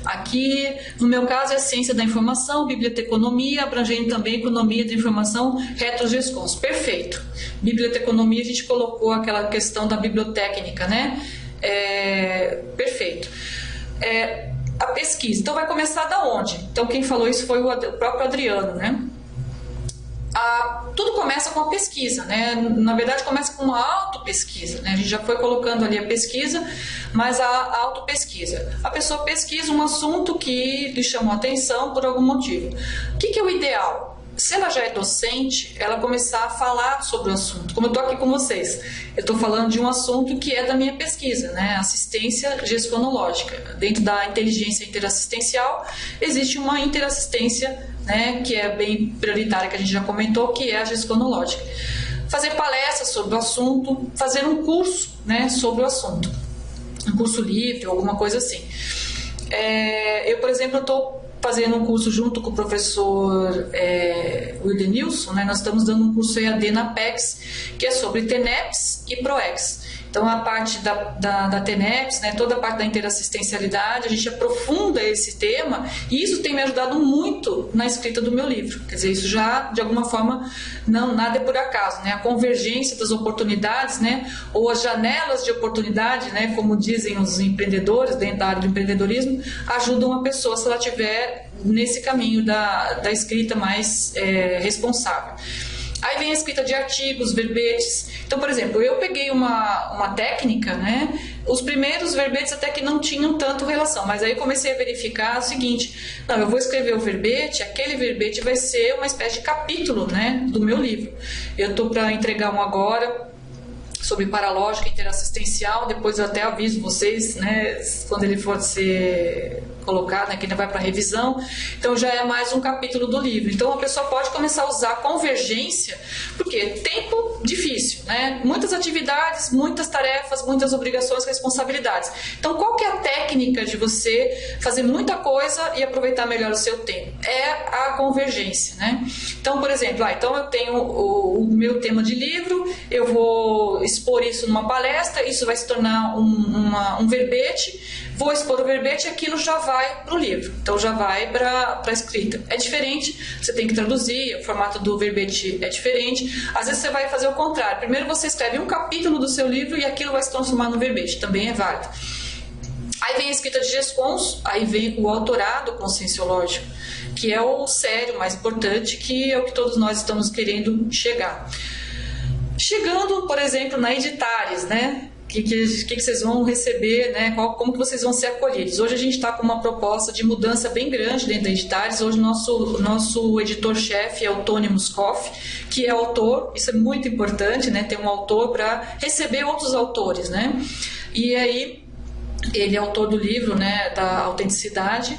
aqui, no meu caso, é a ciência da informação, biblioteconomia, abrangendo também economia da informação, retrogescons. Perfeito. Biblioteconomia, a gente colocou aquela questão da bibliotécnica, né? Perfeito. A pesquisa. Então, vai começar da onde? Então, quem falou isso foi o próprio Adriano, né? tudo começa com a pesquisa, né? Na verdade, começa com uma autopesquisa, né? A gente já foi colocando ali a pesquisa, mas a autopesquisa. A pessoa pesquisa um assunto que lhe chamou a atenção por algum motivo. O que é o ideal? Se ela já é docente, ela começar a falar sobre o assunto. Como eu estou aqui com vocês, eu estou falando de um assunto que é da minha pesquisa, né? Assistência gestionológica. Dentro da inteligência interassistencial, existe uma interassistência, né, que é bem prioritária, que a gente já comentou, que é a gestionológica. Fazer palestras sobre o assunto, fazer um curso, né, sobre o assunto. Um curso livre, alguma coisa assim. Eu, por exemplo, estou fazendo um curso junto com o professor William Nilson, né? Nós estamos dando um curso EAD na PEX, que é sobre TENEPS e PROEX. Então, a parte da TENEPS, né, toda a parte da interassistencialidade, a gente aprofunda esse tema e isso tem me ajudado muito na escrita do meu livro. Quer dizer, isso já, de alguma forma, nada é por acaso, né? A convergência das oportunidades, né, ou as janelas de oportunidade, né, como dizem os empreendedores dentro da área do empreendedorismo, ajudam a pessoa se ela estiver nesse caminho da escrita mais responsável. Aí vem a escrita de artigos, verbetes. Então, por exemplo, eu peguei uma técnica, né? Os primeiros verbetes até que não tinham tanto relação, mas aí comecei a verificar o seguinte: não, eu vou escrever o verbete, aquele verbete vai ser uma espécie de capítulo, né, do meu livro. Eu estou para entregar um agora sobre paralógica interassistencial, depois eu até aviso vocês, né, quando ele for ser colocado, né, que ainda vai para revisão. Então já é mais um capítulo do livro. Então a pessoa pode começar a usar convergência, porque tempo difícil, né? Muitas atividades, muitas tarefas, muitas obrigações, responsabilidades. Então qual que é a técnica de você fazer muita coisa e aproveitar melhor o seu tempo? É a convergência, né? Então, por exemplo, então eu tenho o meu tema de livro, eu vou expor isso numa palestra, isso vai se tornar um verbete, vou expor o verbete e aquilo já vai para o livro, então já vai para a escrita. É diferente, você tem que traduzir, o formato do verbete é diferente. Às vezes você vai fazer o contrário, primeiro você escreve um capítulo do seu livro e aquilo vai se transformar no verbete, também é válido. Aí vem a escrita de gescons, aí vem o autorado conscienciológico, que é o sério, mais importante, que é o que todos nós estamos querendo chegar. Chegando, por exemplo, na Editares, né? O que vocês vão receber, né? Como que vocês vão ser acolhidos. Hoje a gente está com uma proposta de mudança bem grande dentro da Editares. Hoje o nosso editor-chefe é o Tony Muscoff, que é autor, isso é muito importante, né? Ter um autor para receber outros autores, né? E aí, ele é autor do livro, né, da autenticidade,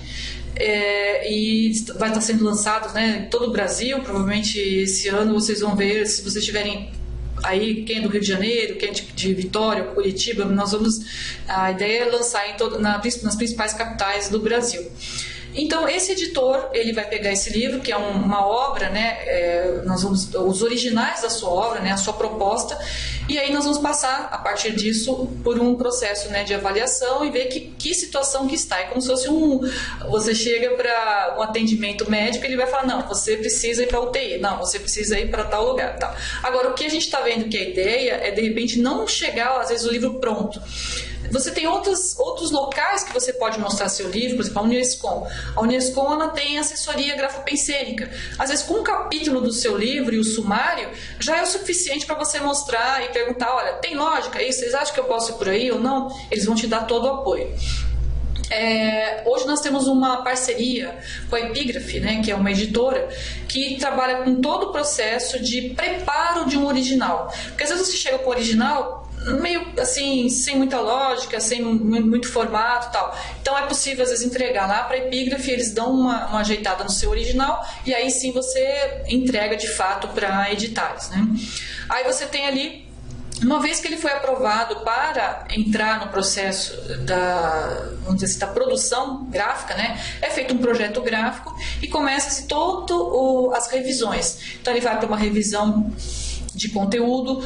e vai estar sendo lançado, né, em todo o Brasil. Provavelmente esse ano vocês vão ver, se vocês tiverem aí, quem é do Rio de Janeiro, quem é de Vitória, Curitiba, a ideia é lançar nas principais capitais do Brasil. Então, esse editor, ele vai pegar esse livro, que é uma obra, né, os originais da sua obra, né, a sua proposta, e aí nós vamos passar, a partir disso, por um processo, né, de avaliação e ver que situação que está. É como se fosse você chega para um atendimento médico e ele vai falar: não, você precisa ir para UTI, não, você precisa ir para tal lugar, tal. Agora, o que a gente está vendo que a ideia é, de repente, não chegar, às vezes, o livro pronto. Você tem outros locais que você pode mostrar seu livro, por exemplo, a Unescom. A Unescom, ela tem assessoria grafopensênica. Às vezes, com um capítulo do seu livro e o sumário, já é o suficiente para você mostrar e perguntar: olha, tem lógica isso? Vocês acham que eu posso ir por aí ou não? Eles vão te dar todo o apoio. Hoje nós temos uma parceria com a Epígrafe, né, que é uma editora que trabalha com todo o processo de preparo de um original. Porque às vezes você chega com o original meio assim, sem muita lógica, sem muito formato e tal. Então é possível, às vezes, entregar lá para a Epígrafe, eles dão uma ajeitada no seu original e aí sim você entrega de fato para Editares, né? Aí você tem ali, uma vez que ele foi aprovado para entrar no processo vamos dizer assim, da produção gráfica, né, é feito um projeto gráfico e começa-se as revisões. Então ele vai para uma revisão de conteúdo,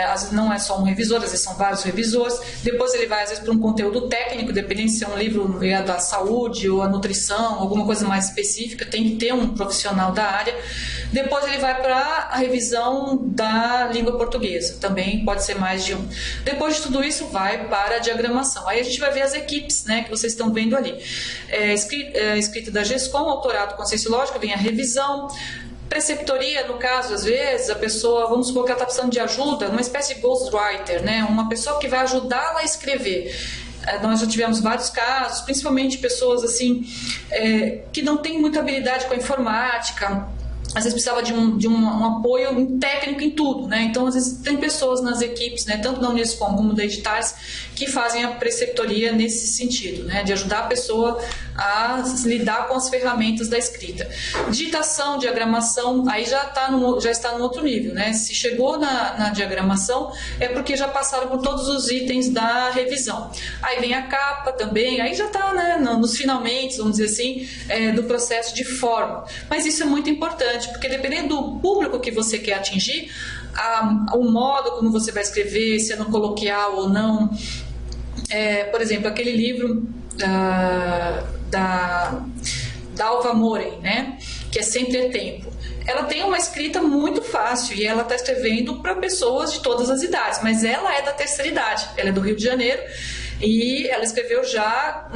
às vezes não é só um revisor, às vezes são vários revisores. Depois ele vai, às vezes, para um conteúdo técnico, dependendo se é um livro ligado à saúde ou à nutrição, alguma coisa mais específica, tem que ter um profissional da área. Depois ele vai para a revisão da língua portuguesa, também pode ser mais de um. Depois de tudo isso, vai para a diagramação. Aí a gente vai ver as equipes, né, que vocês estão vendo ali. Escrita da GESCOM, autorado conscienciológico, vem a revisão. preceptoria, no caso, às vezes, a pessoa, vamos supor que ela está precisando de ajuda, uma espécie de ghostwriter, né? Uma pessoa que vai ajudá-la a escrever. Nós já tivemos vários casos, principalmente pessoas assim, que não têm muita habilidade com a informática, às vezes precisava de um apoio técnico em tudo, né? Então, às vezes, tem pessoas nas equipes, né, tanto da Unescom como da Editais, que fazem a preceptoria nesse sentido, né, de ajudar a pessoa a lidar com as ferramentas da escrita. Digitação, diagramação, aí já está no outro nível, né? Se chegou na diagramação, é porque já passaram por todos os itens da revisão. Aí vem a capa também, aí já está, né, nos finalmente, vamos dizer assim, do processo de forma. Mas isso é muito importante, porque dependendo do público que você quer atingir, o modo como você vai escrever, se é no coloquial ou não. Por exemplo, aquele livro da Alva Moren, né, que é Sempre é Tempo. Ela tem uma escrita muito fácil e ela está escrevendo para pessoas de todas as idades, mas ela é da terceira idade, ela é do Rio de Janeiro e ela escreveu já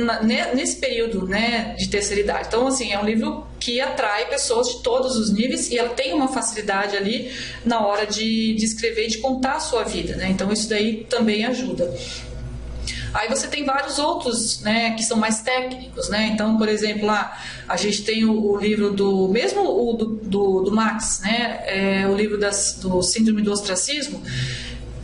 nesse período, né, de terceira idade. Então, assim, é um livro que atrai pessoas de todos os níveis e ela tem uma facilidade ali na hora de escrever e de contar a sua vida, né? Então, isso daí também ajuda. Aí você tem vários outros, né, que são mais técnicos, né? Então, por exemplo, lá a gente tem o livro do Max, né? O livro do Síndrome do Ostracismo.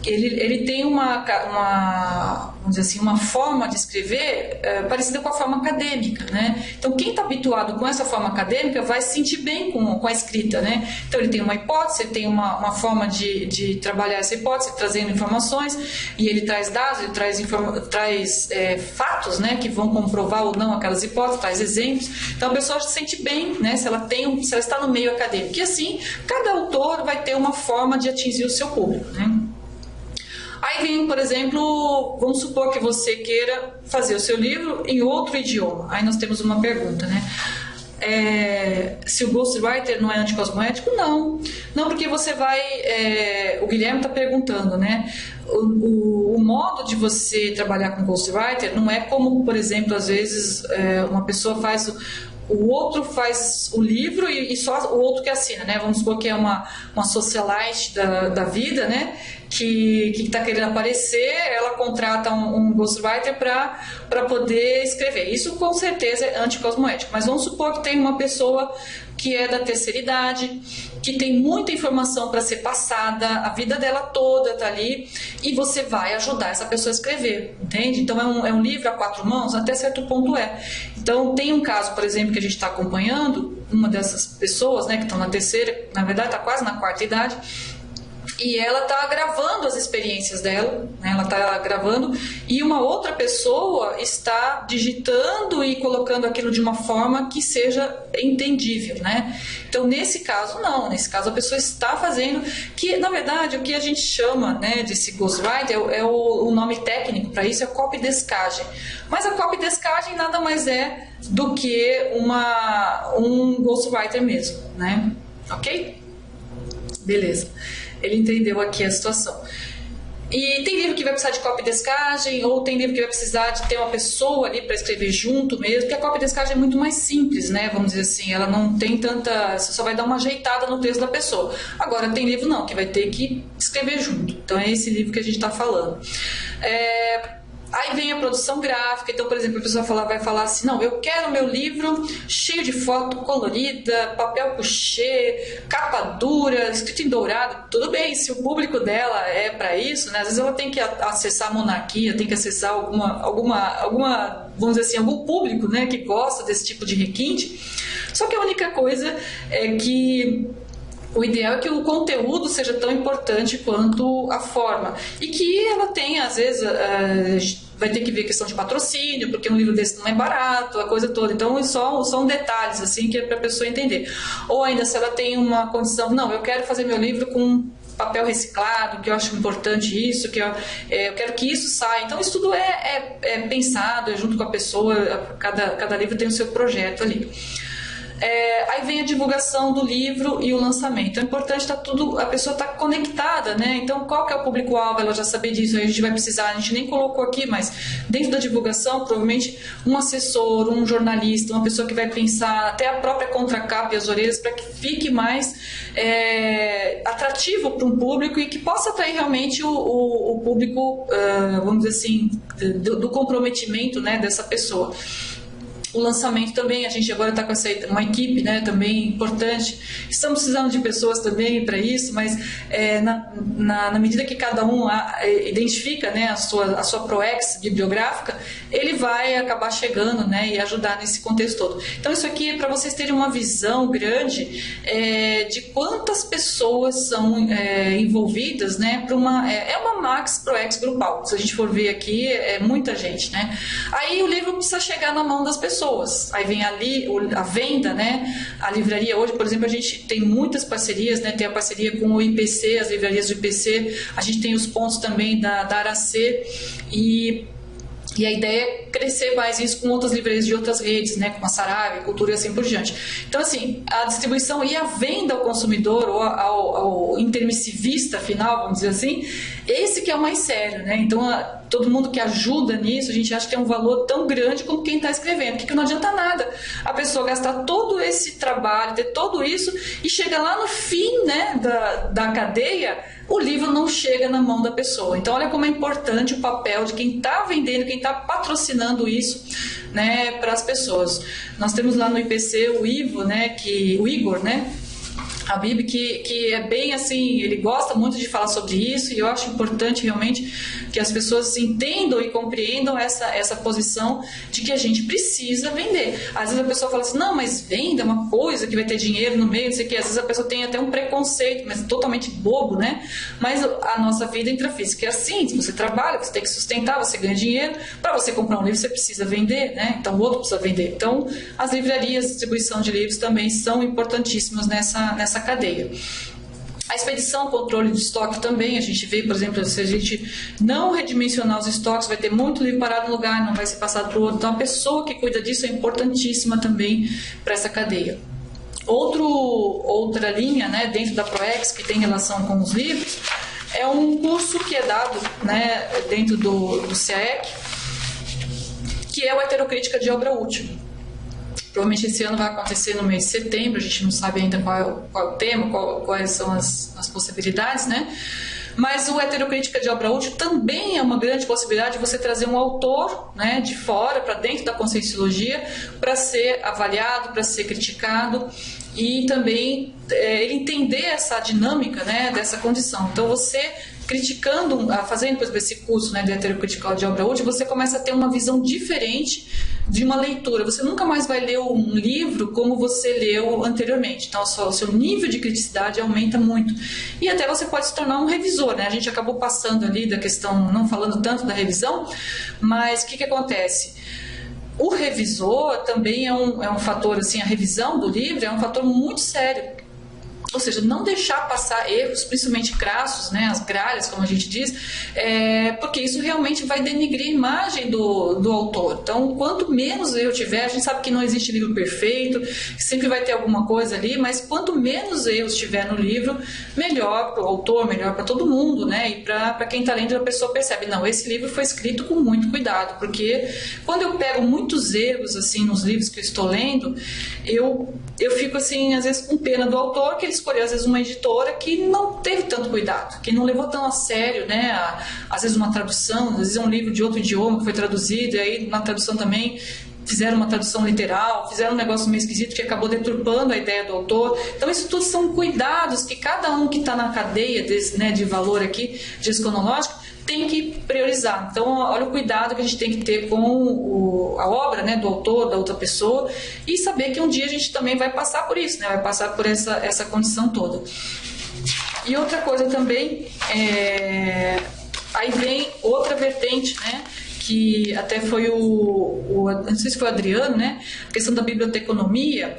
Ele tem vamos dizer assim, uma forma de escrever parecida com a forma acadêmica, né? Então, quem está habituado com essa forma acadêmica vai se sentir bem com a escrita, né? Então, ele tem uma hipótese, ele tem uma forma de trabalhar essa hipótese, trazendo informações, e ele traz dados, ele traz fatos, né, que vão comprovar ou não aquelas hipóteses, traz exemplos. Então, a pessoa se sente bem, né, se ela está no meio acadêmico. E assim, cada autor vai ter uma forma de atingir o seu público, né? Aí vem, por exemplo, vamos supor que você queira fazer o seu livro em outro idioma. Aí nós temos uma pergunta, né? Se o ghostwriter não é anticosmoético? Não. Não, porque você vai... o Guilherme está perguntando, né? O modo de você trabalhar com ghostwriter não é como, por exemplo, às vezes uma pessoa faz... O outro faz o livro e só o outro que assina, né? Vamos supor que é uma socialite da vida, né? Que está querendo aparecer, ela contrata um ghostwriter para poder escrever. Isso com certeza é anticosmoético. Mas vamos supor que tem uma pessoa que é da terceira idade, que tem muita informação para ser passada, a vida dela toda está ali, e você vai ajudar essa pessoa a escrever, entende? Então é um livro a quatro mãos, até certo ponto é. Então tem um caso, por exemplo, que a gente está acompanhando, uma dessas pessoas, né, que estão na terceira, na verdade está quase na quarta idade, e ela está gravando as experiências dela, né? Ela está gravando e uma outra pessoa está digitando e colocando aquilo de uma forma que seja entendível, né? Então, nesse caso, não. Nesse caso, a pessoa está fazendo, que, na verdade, o que a gente chama, né, desse ghostwriter, o nome técnico para isso é copydescagem. Mas a copydescagem nada mais é do que um ghostwriter mesmo, né? Ok? Beleza. Ele entendeu aqui a situação. E tem livro que vai precisar de copydescagem, ou tem livro que vai precisar de ter uma pessoa ali para escrever junto mesmo, porque a copydescagem é muito mais simples, né? Vamos dizer assim, ela não tem tanta... Você só vai dar uma ajeitada no texto da pessoa. Agora, tem livro não, que vai ter que escrever junto. Então, é esse livro que a gente está falando. Aí vem a produção gráfica. Então, por exemplo, a pessoa vai falar assim, não, eu quero meu livro cheio de foto colorida, papel couché, capa dura, escrito em dourado. Tudo bem, se o público dela é para isso, né? Às vezes ela tem que acessar a monarquia, tem que acessar alguma, vamos dizer assim, algum público, né, que gosta desse tipo de requinte. Só que a única coisa é que o ideal é que o conteúdo seja tão importante quanto a forma. E que ela tenha, às vezes, vai ter que ver questão de patrocínio, porque um livro desse não é barato, a coisa toda. Então, são detalhes, assim, que é para a pessoa entender. Ou ainda, se ela tem uma condição, não, eu quero fazer meu livro com papel reciclado, que eu acho importante isso, que eu quero que isso saia. Então, isso tudo é pensado, é junto com a pessoa, cada livro tem o seu projeto ali. Aí vem a divulgação do livro e o lançamento. É importante a pessoa estar conectada, né? Então, qual que é o público-alvo? Ela já saber disso, aí a gente vai precisar, a gente nem colocou aqui, mas dentro da divulgação, provavelmente um assessor, um jornalista, uma pessoa que vai pensar até a própria contracapa e as orelhas para que fique mais atrativo para um público e que possa atrair realmente o público, vamos dizer assim, do comprometimento, né, dessa pessoa. O lançamento também, a gente agora está com uma equipe, né, também importante. Estamos precisando de pessoas também para isso, mas na medida que cada um identifica, né, a sua ProEx bibliográfica, ele vai acabar chegando, né, e ajudar nesse contexto todo. Então isso aqui é para vocês terem uma visão grande de quantas pessoas são envolvidas, né, para uma Max ProEx grupal. Se a gente for ver aqui, é muita gente, né. Aí o livro precisa chegar na mão das pessoas. Aí vem ali a venda, né? A livraria hoje, por exemplo, a gente tem muitas parcerias, né? Tem a parceria com o IPC, as livrarias do IPC, a gente tem os pontos também da Aracê e a ideia é crescer mais isso com outras livrarias de outras redes, né, como a Saraiva, Cultura e assim por diante. Então, assim, a distribuição e a venda ao consumidor ou ao intermissivista final, vamos dizer assim, esse que é o mais sério, né? Então, todo mundo que ajuda nisso, a gente acha que é um valor tão grande como quem está escrevendo, porque não adianta nada a pessoa gastar todo esse trabalho, ter tudo isso e chega lá no fim, né, da cadeia, o livro não chega na mão da pessoa. Então, olha como é importante o papel de quem está vendendo, quem está patrocinando isso, né, para as pessoas. Nós temos lá no IPC o Ivo, né, o Igor, né, Habib, que é bem assim, ele gosta muito de falar sobre isso e eu acho importante realmente que as pessoas entendam e compreendam essa posição de que a gente precisa vender. Às vezes a pessoa fala assim, não, mas venda é uma coisa que vai ter dinheiro no meio, não sei o que. Às vezes a pessoa tem até um preconceito, mas totalmente bobo, né? Mas a nossa vida intrafísica é assim, se você trabalha, você tem que sustentar, você ganha dinheiro, para você comprar um livro você precisa vender, né? Então o outro precisa vender. Então as livrarias, distribuição de livros também são importantíssimas nessa cadeia. A expedição, controle de estoque também, a gente vê, por exemplo, se a gente não redimensionar os estoques, vai ter muito livro parado no lugar, não vai ser passado para o outro. Então, a pessoa que cuida disso é importantíssima também para essa cadeia. Outra linha, né, dentro da ProEx, que tem relação com os livros, é um curso que é dado, né, dentro do CAEC, que é o Heterocrítica de Obra Útil. Provavelmente esse ano vai acontecer no mês de setembro, a gente não sabe ainda qual é o tema, quais são as possibilidades, né? Mas o Heterocrítica de Obra Útil também é uma grande possibilidade de você trazer um autor, né, de fora para dentro da Conscienciologia para ser avaliado, para ser criticado e também ele entender essa dinâmica, né, dessa condição. Então você criticando, fazendo por exemplo, esse curso, né, de Heterocrítica de Obra Útil, você começa a ter uma visão diferente de uma leitura. Você nunca mais vai ler um livro como você leu anteriormente. Então, o seu nível de criticidade aumenta muito. E até você pode se tornar um revisor, né? A gente acabou passando ali da questão, não falando tanto da revisão, mas o que acontece? O revisor também é um fator, assim, a revisão do livro é um fator muito sério. Ou seja, não deixar passar erros, principalmente crassos, né, as gralhas, como a gente diz, porque isso realmente vai denigrir a imagem do autor. Então, quanto menos erro tiver, a gente sabe que não existe livro perfeito, que sempre vai ter alguma coisa ali, mas quanto menos erros tiver no livro, melhor para o autor, melhor para todo mundo, né, e para quem está lendo, a pessoa percebe, não, esse livro foi escrito com muito cuidado, porque quando eu pego muitos erros, assim, nos livros que eu estou lendo, eu fico, assim, às vezes com pena do autor, que ele escolheu, às vezes, uma editora que não teve tanto cuidado, que não levou tão a sério, né? Às vezes uma tradução, às vezes é um livro de outro idioma que foi traduzido, e aí na tradução também fizeram uma tradução literal, fizeram um negócio meio esquisito que acabou deturpando a ideia do autor. Então isso tudo são cuidados que cada um que está na cadeia de valor aqui, gesconológico, tem que priorizar. Então, olha o cuidado que a gente tem que ter com a obra, né, do autor, da outra pessoa, e saber que um dia a gente também vai passar por isso, né, vai passar por essa condição toda. E outra coisa também, aí vem outra vertente, né, que até foi não sei se foi o Adriano, né, a questão da biblioteconomia,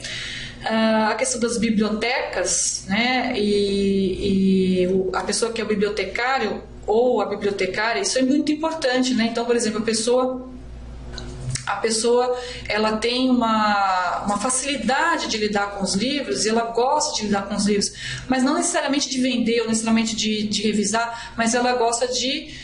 a questão das bibliotecas, né, e a pessoa que é o bibliotecário ou a bibliotecária, isso é muito importante, né? Então, por exemplo, a pessoa a pessoa ela tem uma facilidade de lidar com os livros, e ela gosta de lidar com os livros, mas não necessariamente de vender ou necessariamente de revisar, mas ela gosta de,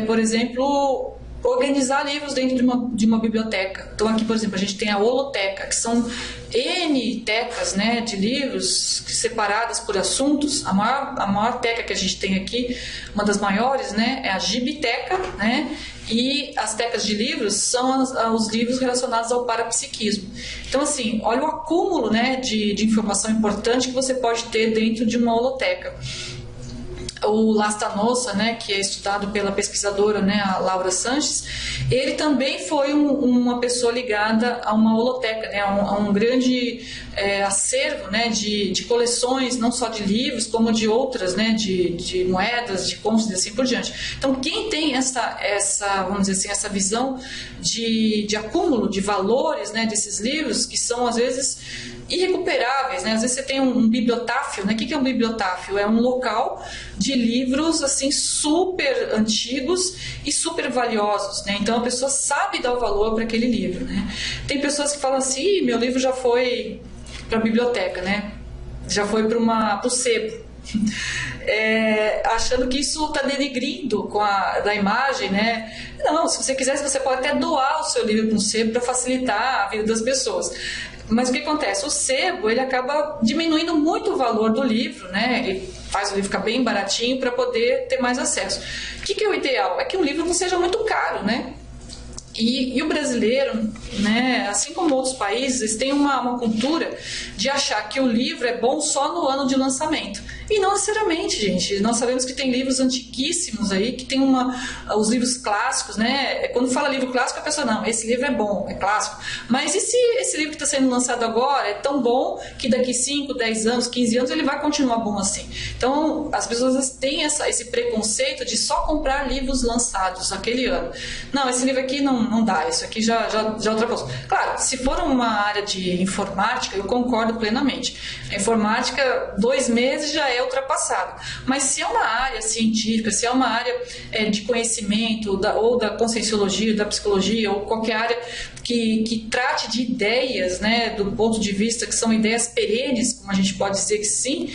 por exemplo, organizar livros dentro de uma biblioteca. Então aqui, por exemplo, a gente tem a holoteca, que são N tecas, né, de livros separadas por assuntos. A maior teca que a gente tem aqui, uma das maiores, né, é a Gibiteca, né, e as tecas de livros são os livros relacionados ao parapsiquismo. Então, assim, olha o acúmulo, né, de informação importante que você pode ter dentro de uma holoteca. O Lastanossa, né, que é estudado pela pesquisadora, né, a Laura Sanches, ele também foi uma pessoa ligada a uma holoteca, né, a um grande acervo, né, de coleções, não só de livros, como de outras, né, de moedas, de contos e assim por diante. Então, quem tem vamos dizer assim, essa visão de acúmulo de valores, né, desses livros, que são às vezes irrecuperáveis, né? Às vezes você tem um bibliotáfio, né? O que é um bibliotáfio? É um local de livros assim super antigos e super valiosos, né? Então a pessoa sabe dar o valor para aquele livro, né? Tem pessoas que falam assim: meu livro já foi para a biblioteca, né? Já foi para o sebo. Achando que isso está denegrindo da imagem, né? Não, se você quiser, você pode até doar o seu livro para um sebo para facilitar a vida das pessoas. Mas o que acontece? O sebo, ele acaba diminuindo muito o valor do livro, né? Ele faz o livro ficar bem baratinho para poder ter mais acesso. O que é o ideal? É que o livro não seja muito caro, né? E o brasileiro, né, assim como outros países, tem uma cultura de achar que o livro é bom só no ano de lançamento. E não necessariamente, gente. Nós sabemos que tem livros antiquíssimos aí, que tem os livros clássicos, né? Quando fala livro clássico, a pessoa, não, esse livro é bom, é clássico. Mas e se esse livro que está sendo lançado agora é tão bom que daqui 5, 10 anos, 15 anos, ele vai continuar bom assim? Então, as pessoas têm esse preconceito de só comprar livros lançados naquele ano. Não, esse livro aqui não dá, isso aqui já ultrapassou. Claro, se for uma área de informática, eu concordo plenamente. A informática, 2 meses já é ultrapassado. Mas se é uma área científica, se é uma área de conhecimento, ou da conscienciologia, da psicologia, ou qualquer área que trate de ideias, né, do ponto de vista que são ideias perenes, como a gente pode dizer que sim,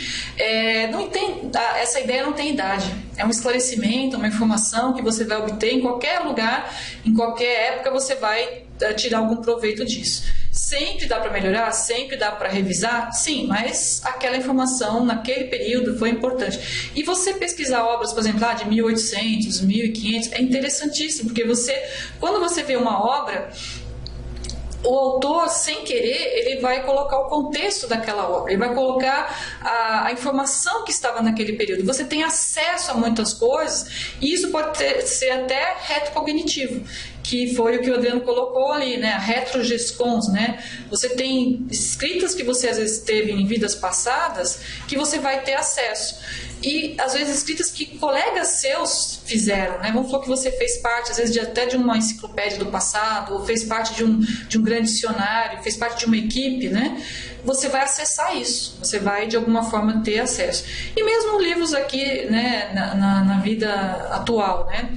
essa ideia não tem idade. É um esclarecimento, uma informação que você vai obter em qualquer lugar, em qualquer época, você vai tirar algum proveito disso. Sempre dá para melhorar? Sempre dá para revisar? Sim, mas aquela informação naquele período foi importante. E você pesquisar obras, por exemplo, de 1800, 1500, é interessantíssimo, porque quando você vê uma obra, o autor, sem querer, ele vai colocar o contexto daquela obra, ele vai colocar a informação que estava naquele período. Você tem acesso a muitas coisas, e isso pode ser até retrocognitivo, que foi o que o Adriano colocou ali, né? A retrogescons, né? Você tem escritas que você às vezes teve em vidas passadas que você vai ter acesso. E às vezes escritas que colegas seus fizeram, né? Vamos supor que você fez parte, às vezes, até de uma enciclopédia do passado, ou fez parte de um grande dicionário, fez parte de uma equipe, né? Você vai acessar isso, você vai de alguma forma ter acesso. E mesmo livros aqui, né, na vida atual, né?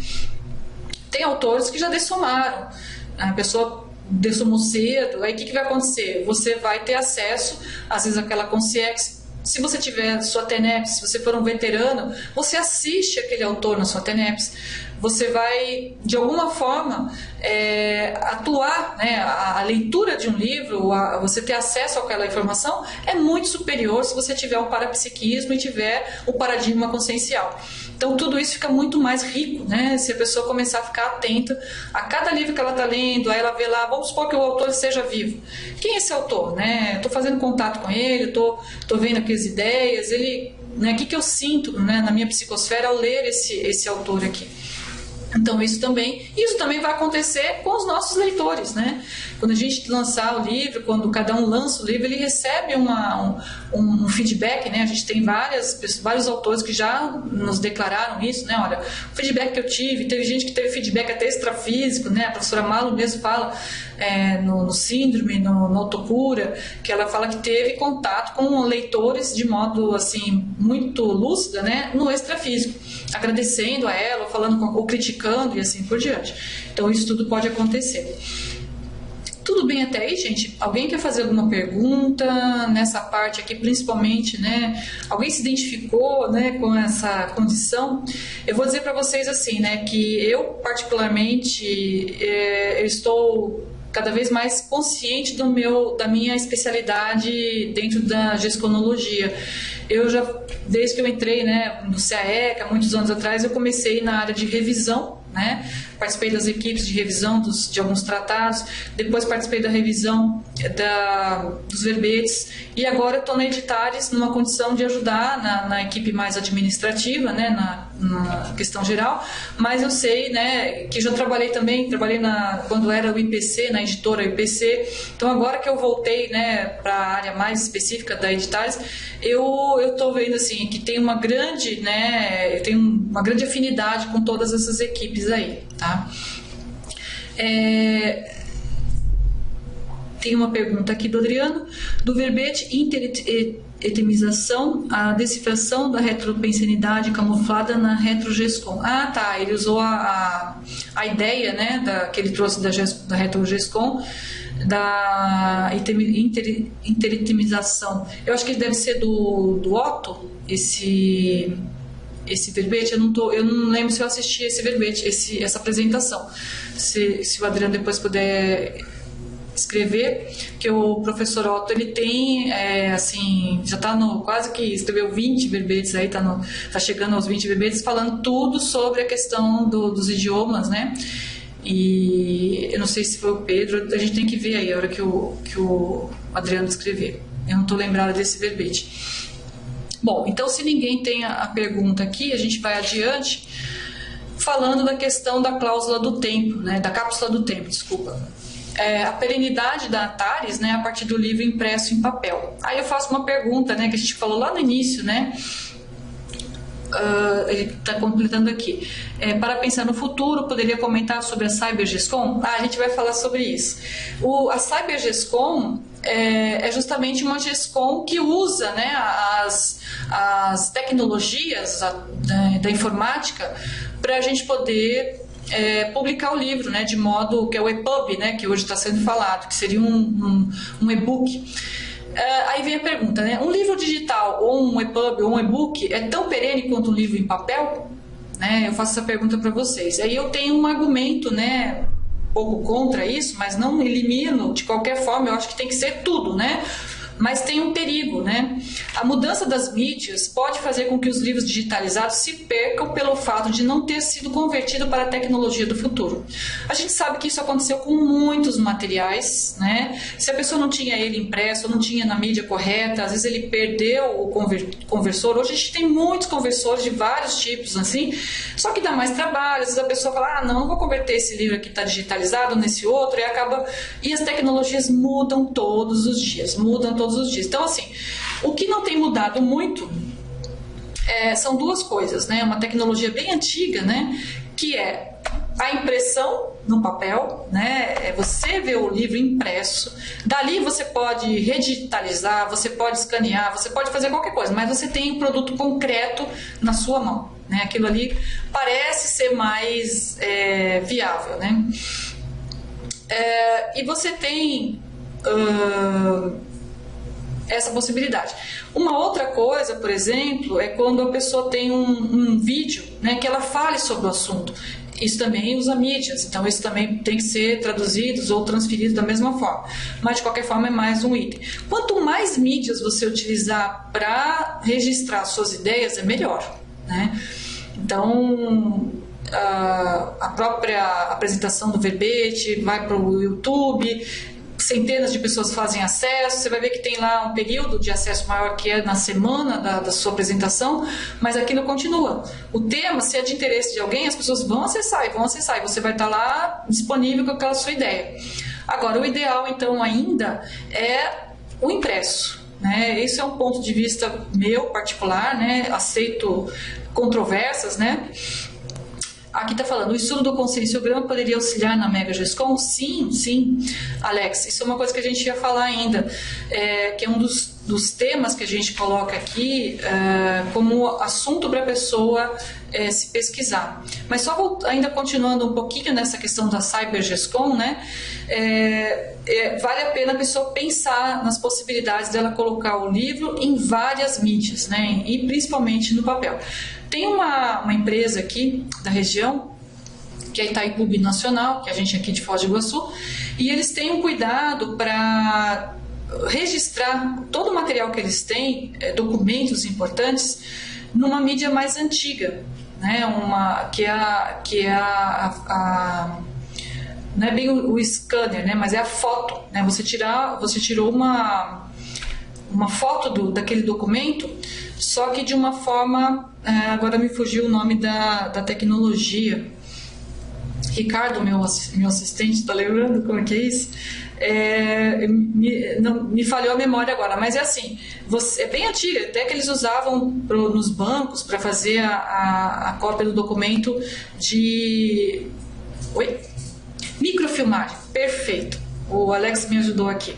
Tem autores que já dessomaram, a pessoa dessomou cedo, aí o que vai acontecer? Você vai ter acesso, às vezes, àquela consciência. Se você tiver sua TENEPS, se você for um veterano, você assiste aquele autor na sua TENEPS, você vai, de alguma forma, atuar, né? A leitura de um livro, você ter acesso àquela informação, é muito superior se você tiver o parapsiquismo e tiver o paradigma consciencial. Então, tudo isso fica muito mais rico, né? Se a pessoa começar a ficar atenta a cada livro que ela está lendo, aí ela vê lá, vamos supor que o autor esteja vivo. Quem é esse autor, né? Estou fazendo contato com ele, estou vendo aquelas ideias, né? O que eu sinto, né, na minha psicosfera ao ler esse autor aqui. Então isso também vai acontecer com os nossos leitores, né? Quando a gente lançar o livro, quando cada um lança o livro, ele recebe um feedback, né? A gente tem vários autores que já nos declararam isso, né? Olha, o feedback que eu tive, teve gente que teve feedback até extrafísico, né? A professora Malo mesmo fala no Síndrome, no Autocura, que ela fala que teve contato com leitores de modo, assim, muito lúcida, né? No extrafísico, agradecendo a ela, ou falando ou criticando e assim por diante. Então isso tudo pode acontecer. Tudo bem até aí, gente? Alguém quer fazer alguma pergunta nessa parte aqui, principalmente, né? Alguém se identificou, né, com essa condição? Eu vou dizer para vocês assim, né, que eu particularmente eu estou cada vez mais consciente da minha especialidade dentro da gesconologia. Eu já, desde que eu entrei, né, no CAEC, há muitos anos atrás, eu comecei na área de revisão, né? Participei das equipes de revisão de alguns tratados, depois participei da revisão dos verbetes, e agora estou na Editares numa condição de ajudar na equipe mais administrativa, né, na questão geral, mas eu sei, né, que já trabalhei também, quando era o IPC, na editora IPC, então agora que eu voltei, né, para a área mais específica da Editares, eu estou vendo assim, que tem uma grande, né, eu tenho uma grande afinidade com todas essas equipes aí, tá? Tem uma pergunta aqui do Adriano, do verbete interetemização, a decifração da retropensenidade camuflada na retrogescom. Ah, tá, ele usou a ideia, né, que ele trouxe da retrogescom, da interetemização. Eu acho que deve ser do Otto, esse verbete. Eu não lembro se eu assisti esse verbete, essa apresentação. Se o Adriano depois puder escrever, que o professor Otto, ele tem, assim, já está quase que escreveu 20 verbetes aí, tá chegando aos 20 verbetes, falando tudo sobre a questão dos idiomas, né? E eu não sei se foi o Pedro, a gente tem que ver aí a hora que o Adriano escrever. Eu não estou lembrada desse verbete. Bom, então se ninguém tem a pergunta aqui, a gente vai adiante falando da questão da cláusula do tempo, né? Da cápsula do tempo, desculpa. A perenidade da Antares, né, a partir do livro impresso em papel. Aí eu faço uma pergunta, né, que a gente falou lá no início, né? Ele está completando aqui. Para pensar no futuro, poderia comentar sobre a CyberGescom? A gente vai falar sobre isso. A CyberGescom é justamente uma GESCOM que usa, né, as tecnologias da informática para a gente poder publicar o livro, né, de modo que é o EPUB, né, que hoje está sendo falado, que seria um e-book. Aí vem a pergunta, né, um livro digital ou um EPUB ou um e-book é tão perene quanto um livro em papel? Né, eu faço essa pergunta para vocês. Aí eu tenho um argumento, né, um pouco contra isso, mas não elimino de qualquer forma, eu acho que tem que ser tudo, né? Mas tem um perigo, né? A mudança das mídias pode fazer com que os livros digitalizados se percam pelo fato de não ter sido convertido para a tecnologia do futuro. A gente sabe que isso aconteceu com muitos materiais, né? Se a pessoa não tinha ele impresso, não tinha na mídia correta, às vezes ele perdeu o conversor. Hoje a gente tem muitos conversores de vários tipos, assim, só que dá mais trabalho. Às vezes a pessoa fala, não vou converter esse livro aqui que está digitalizado nesse outro, e as tecnologias mudam todos os dias, Então, assim, o que não tem mudado muito são duas coisas, né? Uma tecnologia bem antiga, né? Que é a impressão no papel, né? Você vê o livro impresso, dali você pode redigitalizar, você pode escanear, você pode fazer qualquer coisa, mas você tem um produto concreto na sua mão, né? Aquilo ali parece ser mais viável, né? E você tem essa possibilidade. Uma outra coisa, por exemplo, é quando a pessoa tem um vídeo, né, que ela fale sobre o assunto. Isso também usa mídias, então isso também tem que ser traduzido ou transferido da mesma forma. Mas, de qualquer forma, é mais um item. Quanto mais mídias você utilizar para registrar suas ideias, é melhor, né? Então, a própria apresentação do verbete vai para o YouTube, centenas de pessoas fazem acesso, você vai ver que tem lá um período de acesso maior que é na semana da sua apresentação, mas aquilo continua. O tema, se é de interesse de alguém, as pessoas vão acessar, e você vai estar lá disponível com aquela sua ideia. Agora, o ideal, então, ainda é o impresso, né? Esse é um ponto de vista meu particular, né? Aceito controvérsias, né? Aqui está falando, o estudo do conscienciograma poderia auxiliar na MegaGescom? Sim, sim, Alex, isso é uma coisa que a gente ia falar ainda, que é um dos dos temas que a gente coloca aqui como assunto para a pessoa se pesquisar. Mas só ainda continuando um pouquinho nessa questão da CyberGESCOM, né, vale a pena a pessoa pensar nas possibilidades dela colocar o livro em várias mídias, né, e principalmente no papel. Tem uma empresa aqui da região, que é a Itaipu Binacional, que é a gente aqui de Foz do Iguaçu, e eles têm um cuidado para registrar todo o material que eles têm, documentos importantes, numa mídia mais antiga, né? Não é bem o scanner, né? Mas é a foto, né? Você tirou uma foto daquele documento, só que de uma forma, agora me fugiu o nome da tecnologia. Ricardo, meu assistente, está lembrando como é que é isso? Me falhou a memória agora, mas é assim, é bem antiga, até que eles usavam nos bancos para fazer a cópia do documento de microfilmagem, perfeito. O Alex me ajudou aqui.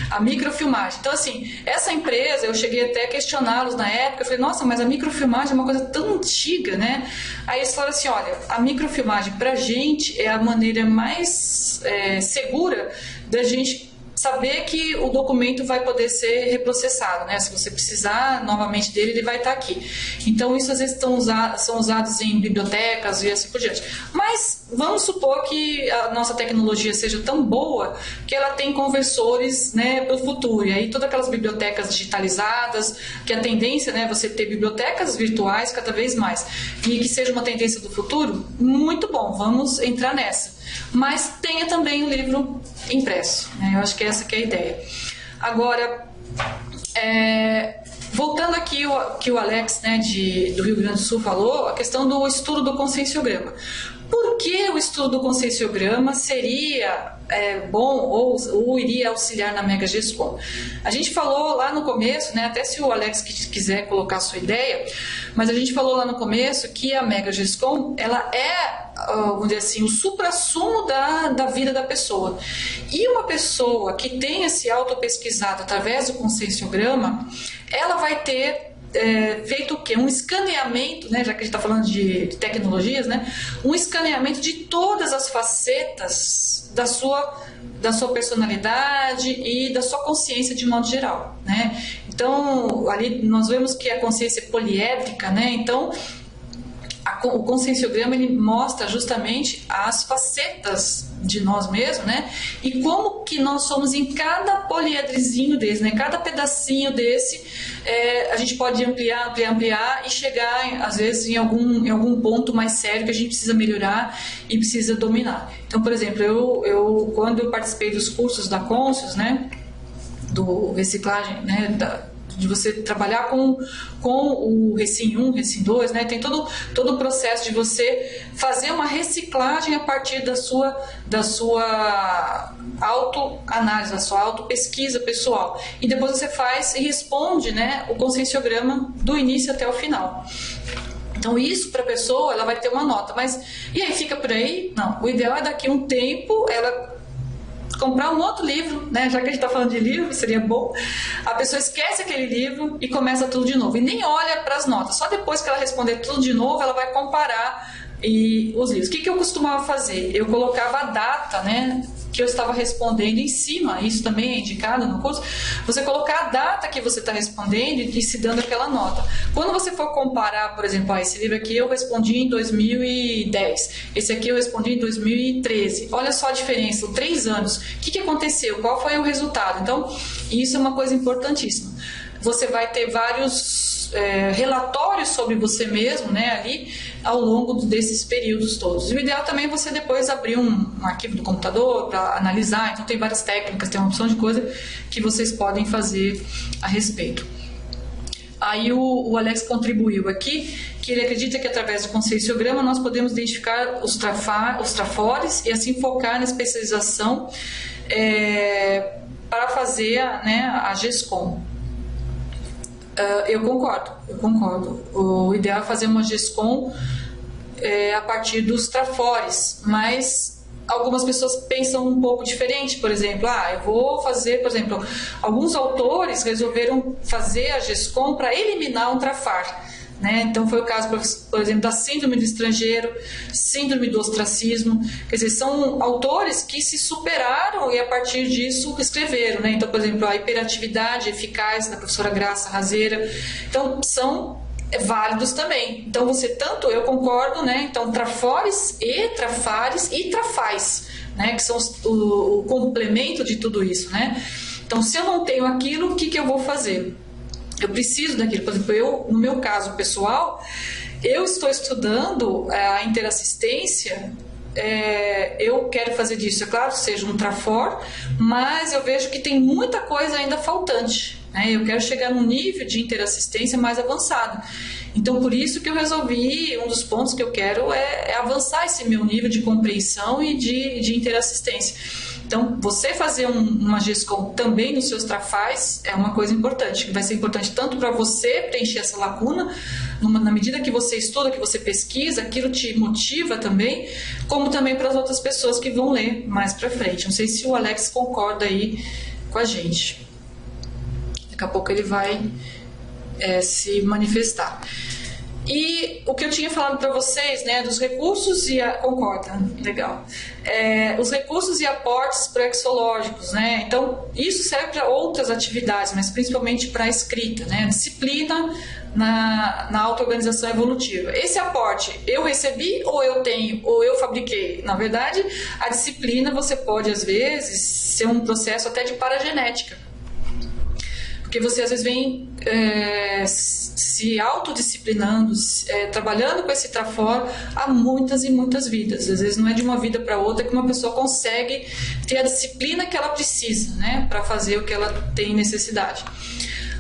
A microfilmagem. Então, assim, essa empresa, eu cheguei até a questioná-los na época. Eu falei, nossa, mas a microfilmagem é uma coisa tão antiga, né? Aí eles falaram assim, olha, a microfilmagem pra gente é a maneira mais segura da gente saber que o documento vai poder ser reprocessado, né? Se você precisar novamente dele, ele vai estar aqui. Então, isso às vezes são usados em bibliotecas e assim por diante. Mas vamos supor que a nossa tecnologia seja tão boa que ela tem conversores, né, para o futuro. E aí todas aquelas bibliotecas digitalizadas, que a tendência, né, você ter bibliotecas virtuais cada vez mais, e que seja uma tendência do futuro, muito bom, vamos entrar nessa. Mas tenha também o livro impresso, né? Eu acho que essa que é a ideia. Agora, voltando aqui ao que o Alex, né, do Rio Grande do Sul falou, a questão do estudo do conscienciograma. Por que o estudo do conscienciograma seria bom ou iria auxiliar na MegaGESCOM? A gente falou lá no começo, né, até se o Alex quiser colocar a sua ideia, mas a gente falou lá no começo que a MegaGESCOM, ela vamos dizer assim, o suprassumo da vida da pessoa. E uma pessoa que tenha se autopesquisado através do conscienciograma, ela vai ter feito o quê? Um escaneamento, né, já que a gente está falando de tecnologias, né, um escaneamento de todas as facetas da sua personalidade e da sua consciência de modo geral, né? Então, ali nós vemos que a consciência é poliédrica, né? Então, o conscienciograma ele mostra justamente as facetas de nós mesmos, né? E como que nós somos em cada poliedrizinho desse, né? Cada pedacinho desse, a gente pode ampliar e chegar, às vezes, em algum ponto mais sério que a gente precisa melhorar e precisa dominar. Então, por exemplo, quando eu participei dos cursos da Conscius, né? Do reciclagem, né? De você trabalhar com o Recim 1, Recim 2, né? Tem todo o processo de você fazer uma reciclagem a partir da sua autoanálise, da sua autopesquisa pessoal. E depois você faz e responde, né, o conscienciograma do início até o final. Então isso para a pessoa, ela vai ter uma nota. Mas, e aí fica por aí? Não, o ideal é daqui a um tempo ela comprar um outro livro, né? Já que a gente está falando de livro, seria bom. A pessoa esquece aquele livro e começa tudo de novo. E nem olha para as notas. Só depois que ela responder tudo de novo, ela vai comparar os livros. O que eu costumava fazer? Eu colocava a data, né, que eu estava respondendo em cima. Isso também é indicado no curso. Você colocar a data que você está respondendo e se dando aquela nota. Quando você for comparar, por exemplo, esse livro aqui eu respondi em 2010. Esse aqui eu respondi em 2013. Olha só a diferença, 3 anos. O que aconteceu? Qual foi o resultado? Então, isso é uma coisa importantíssima. Você vai ter vários relatórios sobre você mesmo, né, ali ao longo desses períodos todos. E o ideal também é você depois abrir um arquivo do computador para analisar. Então tem várias técnicas, tem uma opção de coisa que vocês podem fazer a respeito. Aí o Alex contribuiu aqui que ele acredita que através do conscienciograma nós podemos identificar os trafores e assim focar na especialização para fazer a GESCOM. Eu concordo. O ideal é fazer uma GESCOM a partir dos trafores, mas algumas pessoas pensam um pouco diferente, por exemplo, eu vou fazer, por exemplo, alguns autores resolveram fazer a GESCOM para eliminar um trafar. Né? Então foi o caso, por exemplo, da síndrome do estrangeiro, síndrome do ostracismo, quer dizer, são autores que se superaram e a partir disso escreveram, né? Então, por exemplo, a hiperatividade eficaz da professora Graça Razeira, então são válidos também. Então eu concordo, né? Então trafores e trafares e trafais, né? Que são o complemento de tudo isso, né? Então se eu não tenho aquilo, o que eu vou fazer? Eu preciso daquilo. Por exemplo, no meu caso pessoal, eu estou estudando a interassistência, eu quero fazer disso, é claro, seja um trafor, mas eu vejo que tem muita coisa ainda faltante, né? Eu quero chegar num nível de interassistência mais avançado. Então, por isso que eu resolvi, um dos pontos que eu quero é avançar esse meu nível de compreensão e de interassistência. Então, você fazer uma GESCOM também nos seus trafais é uma coisa importante, que vai ser importante tanto para você preencher essa lacuna, na medida que você estuda, que você pesquisa, aquilo te motiva também, como também para as outras pessoas que vão ler mais para frente. Não sei se o Alex concorda aí com a gente. Daqui a pouco ele vai se manifestar. E o que eu tinha falado para vocês, né, dos recursos concorda, legal. Os recursos e aportes pré-exológicos, né? Então, isso serve para outras atividades, mas principalmente para a escrita, né? Disciplina na auto-organização evolutiva. Esse aporte eu recebi ou eu tenho, ou eu fabriquei? Na verdade, a disciplina você pode, às vezes, ser um processo até de paragenética. Porque você às vezes vem se autodisciplinando, trabalhando com esse trafor há muitas e muitas vidas. Às vezes não é de uma vida para outra que uma pessoa consegue ter a disciplina que ela precisa, né, para fazer o que ela tem necessidade.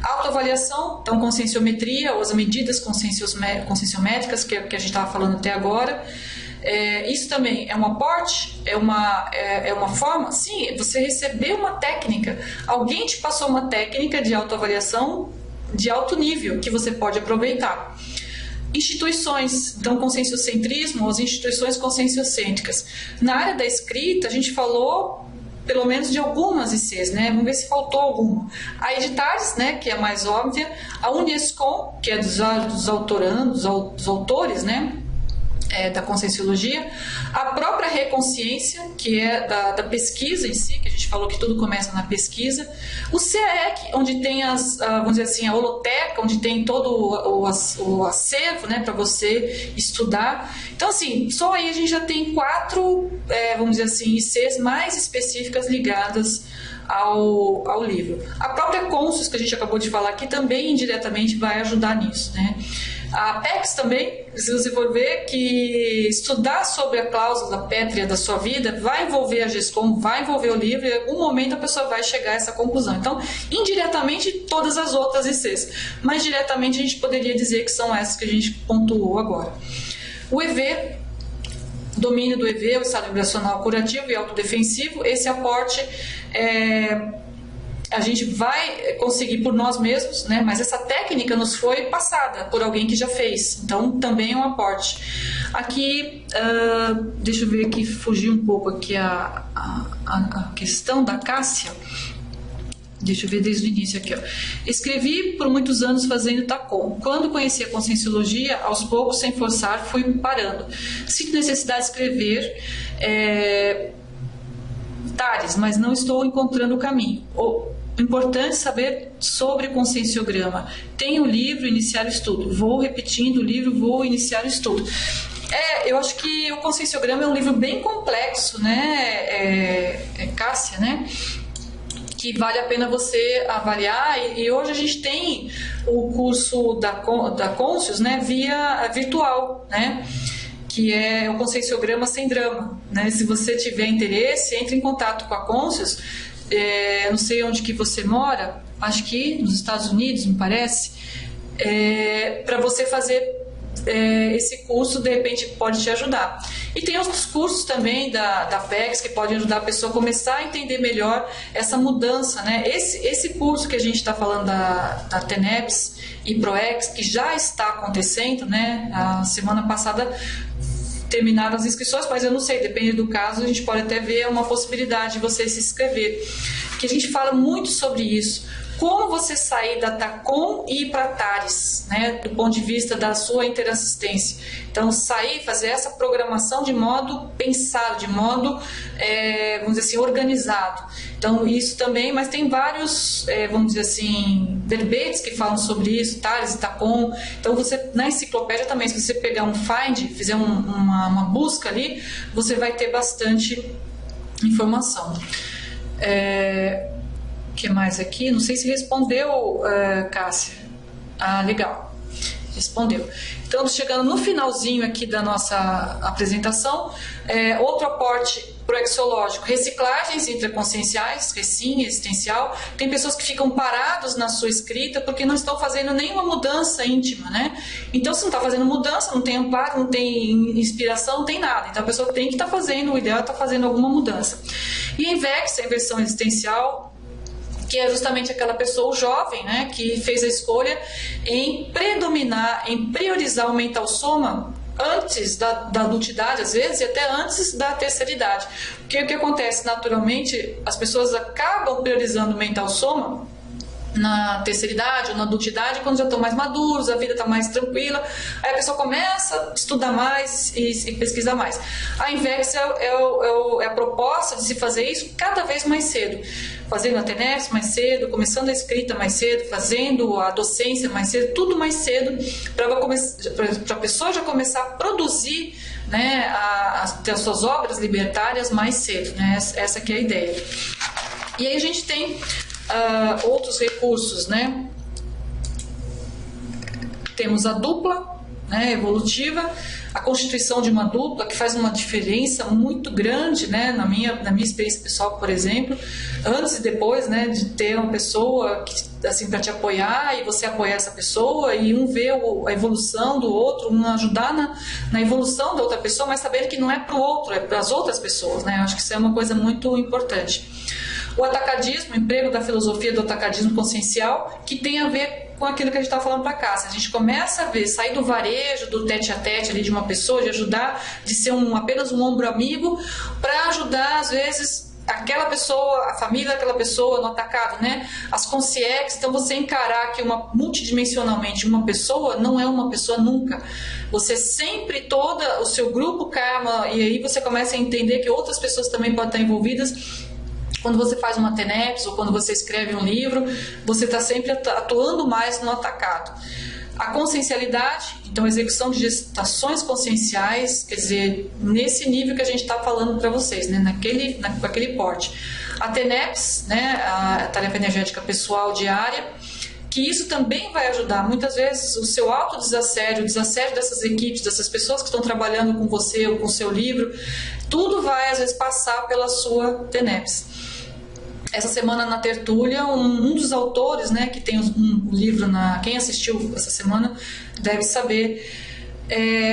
Autoavaliação, então conscienciometria, ou as medidas conscienciométricas que a gente estava falando até agora. Isso também é um aporte, é uma forma, sim, você recebeu uma técnica, alguém te passou uma técnica de autoavaliação de alto nível que você pode aproveitar. Instituições, então conscienciocentrismo, as instituições conscienciocêntricas. Na área da escrita, a gente falou pelo menos de algumas ICs, né? Vamos ver se faltou alguma. A Editares, né, que é a mais óbvia, a Unescom, que é dos autorandos, dos autores, né, da conscienciologia, a própria Reconsciência, que é da pesquisa em si, que a gente falou que tudo começa na pesquisa, o CAEC, onde tem vamos dizer assim, a holoteca, onde tem todo o acervo, né, para você estudar. Então, assim, só aí a gente já tem 4, vamos dizer assim, ICs mais específicas ligadas ao livro. A própria Conscius, que a gente acabou de falar aqui, também indiretamente vai ajudar nisso, né? A Apex também, se você for ver que estudar sobre a cláusula pétrea da sua vida vai envolver a GESCOM, vai envolver o livro, e em algum momento a pessoa vai chegar a essa conclusão. Então, indiretamente, todas as outras ICs, mas diretamente a gente poderia dizer que são essas que a gente pontuou agora. O EV, domínio do EV, o estado vibracional curativo e autodefensivo, esse aporte a gente vai conseguir por nós mesmos, né? Mas essa técnica nos foi passada por alguém que já fez, então também é um aporte. Aqui, deixa eu ver aqui, fugir um pouco aqui a questão da Cássia. Deixa eu ver desde o início aqui, ó. Escrevi por muitos anos fazendo TACOM. Quando conheci a conscienciologia, aos poucos, sem forçar, fui parando. Sinto necessidade de escrever mas não estou encontrando o caminho. Importante saber sobre o conscienciograma. Tenho o livro, iniciar o estudo. Vou repetindo o livro, vou iniciar o estudo. Eu acho que o conscienciograma é um livro bem complexo, né, Cássia, né? Que vale a pena você avaliar, e hoje a gente tem o curso da Conscius, né, via virtual, né, que é o conscienciograma sem drama, né? Se você tiver interesse, entre em contato com a Conscius. Não sei onde que você mora, acho que nos Estados Unidos, me parece, para você fazer esse curso, de repente pode te ajudar. E tem outros cursos também da PEX que podem ajudar a pessoa a começar a entender melhor essa mudança, né? Esse curso que a gente está falando da TENEPS e PROEX, que já está acontecendo, né? A semana passada terminaram as inscrições, mas eu não sei, depende do caso, a gente pode até ver uma possibilidade de você se inscrever. Que a gente fala muito sobre isso. Como você sair da TACOM e ir para a TARES, né, do ponto de vista da sua interassistência. Então, sair, fazer essa programação de modo pensado, de modo, vamos dizer assim, organizado. Então, isso também, mas tem vários, vamos dizer assim, verbetes que falam sobre isso, TARES e TACOM. Então, você, na enciclopédia também, se você pegar um find, fizer uma busca ali, você vai ter bastante informação. O que mais aqui? Não sei se respondeu, Cássia. Ah, legal. Respondeu. Então, chegando no finalzinho aqui da nossa apresentação, outro aporte proexológico, reciclagens intraconscienciais, recim, existencial. Tem pessoas que ficam parados na sua escrita porque não estão fazendo nenhuma mudança íntima, né? Então, se não está fazendo mudança, não tem amparo, não tem inspiração, não tem nada. Então, a pessoa tem que estar fazendo, o ideal é estar fazendo alguma mudança. E a INVEX, a inversão existencial, que é justamente aquela pessoa jovem, né, que fez a escolha em predominar, em priorizar o mental soma antes da adultidade, às vezes, e até antes da terceira idade. Porque o que acontece, naturalmente, as pessoas acabam priorizando o mental soma na terceira idade ou na adultidade, quando já estão mais maduros, a vida está mais tranquila, aí a pessoa começa a estudar mais e pesquisar mais. A INVEX é a proposta de se fazer isso cada vez mais cedo, fazendo a TENEPS mais cedo, começando a escrita mais cedo, fazendo a docência mais cedo, tudo mais cedo, para a pessoa já começar a produzir, né, ter as suas obras libertárias mais cedo, né? Essa que é a ideia. E aí a gente tem outros recursos, né? Temos a dupla, né, evolutiva, a constituição de uma dupla que faz uma diferença muito grande, né, na minha experiência pessoal, por exemplo, antes e depois, né, de ter uma pessoa que, assim, para te apoiar e você apoiar essa pessoa e um ver a evolução do outro, um ajudar na evolução da outra pessoa, mas sabendo que não é para o outro, é para as outras pessoas, né? Eu acho que isso é uma coisa muito importante. O atacadismo, o emprego da filosofia do atacadismo consciencial, que tem a ver com aquilo que a gente estava falando para cá. Se a gente começa a ver, sair do varejo, do tete a tete ali de uma pessoa, de ajudar, de ser apenas um ombro amigo, para ajudar, às vezes, aquela pessoa, a família daquela pessoa no atacado, né? As consciex, então você encarar que multidimensionalmente uma pessoa não é uma pessoa nunca. Você sempre, todo o seu grupo karma, e aí você começa a entender que outras pessoas também podem estar envolvidas. Quando você faz uma TENEPS ou quando você escreve um livro, você está sempre atuando mais no atacado. A consciencialidade, então execução de gestações conscienciais, quer dizer, nesse nível que a gente está falando para vocês, né, com aquele porte. A TENEPS, né, a tarefa energética pessoal diária, que isso também vai ajudar. Muitas vezes o seu autodesassédio, o desassédio dessas equipes, dessas pessoas que estão trabalhando com você ou com o seu livro, tudo vai às vezes passar pela sua TENEPS. Essa semana na tertúlia, um dos autores, né, que tem um livro, quem assistiu essa semana deve saber,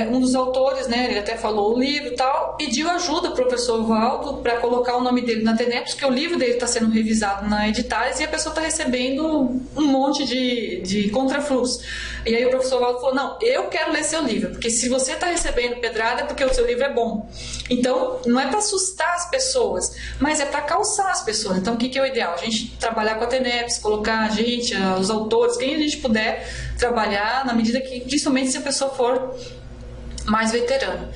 um dos autores, né, ele até falou o livro e tal, pediu ajuda para o professor Valdo para colocar o nome dele na TENEPS, porque o livro dele está sendo revisado na Editares e a pessoa está recebendo um monte de contrafluxo. E aí o professor Valdo falou, não, eu quero ler seu livro, porque se você está recebendo pedrada é porque o seu livro é bom. Então, não é para assustar as pessoas, mas é para calçar as pessoas. Então, o que é o ideal? A gente trabalhar com a TENEPS, colocar a gente, os autores, quem a gente puder trabalhar, na medida que, principalmente se a pessoa for mais veterana.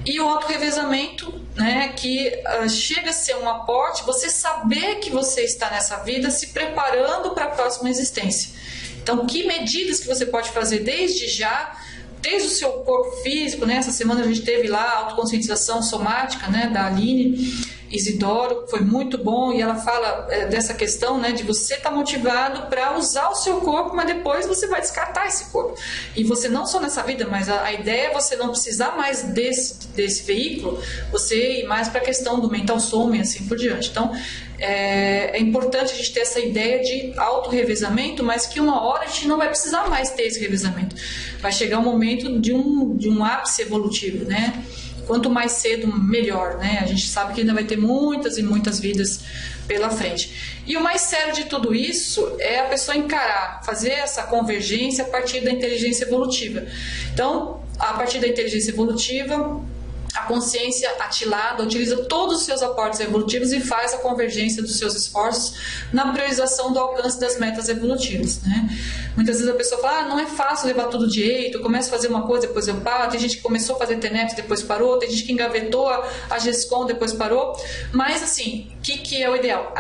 E o auto-revezamento, né, que chega a ser um aporte, você saber que você está nessa vida se preparando para a próxima existência. Então, que medidas que você pode fazer desde já, desde o seu corpo físico, né? Essa semana a gente teve lá a autoconscientização somática, né, da Aline Isidoro, foi muito bom, e ela fala dessa questão, né, de você estar motivado para usar o seu corpo, mas depois você vai descartar esse corpo. E você não só nessa vida, mas a ideia é você não precisar mais desse veículo, você ir mais para a questão do mental soma e assim por diante. Então, é importante a gente ter essa ideia de auto-revezamento, mas que uma hora a gente não vai precisar mais ter esse revezamento. Vai chegar um momento de um ápice evolutivo, né? Quanto mais cedo, melhor, né? A gente sabe que ainda vai ter muitas e muitas vidas pela frente. E o mais sério de tudo isso é a pessoa encarar, fazer essa convergência a partir da inteligência evolutiva. Então, a partir da inteligência evolutiva, a consciência atilada utiliza todos os seus aportes evolutivos e faz a convergência dos seus esforços na priorização do alcance das metas evolutivas, né? Muitas vezes a pessoa fala, não é fácil levar tudo direito, eu começo a fazer uma coisa, depois eu paro. Tem gente que começou a fazer TENEPS, depois parou, tem gente que engavetou a GESCOM, depois parou. Mas assim, o que é o ideal?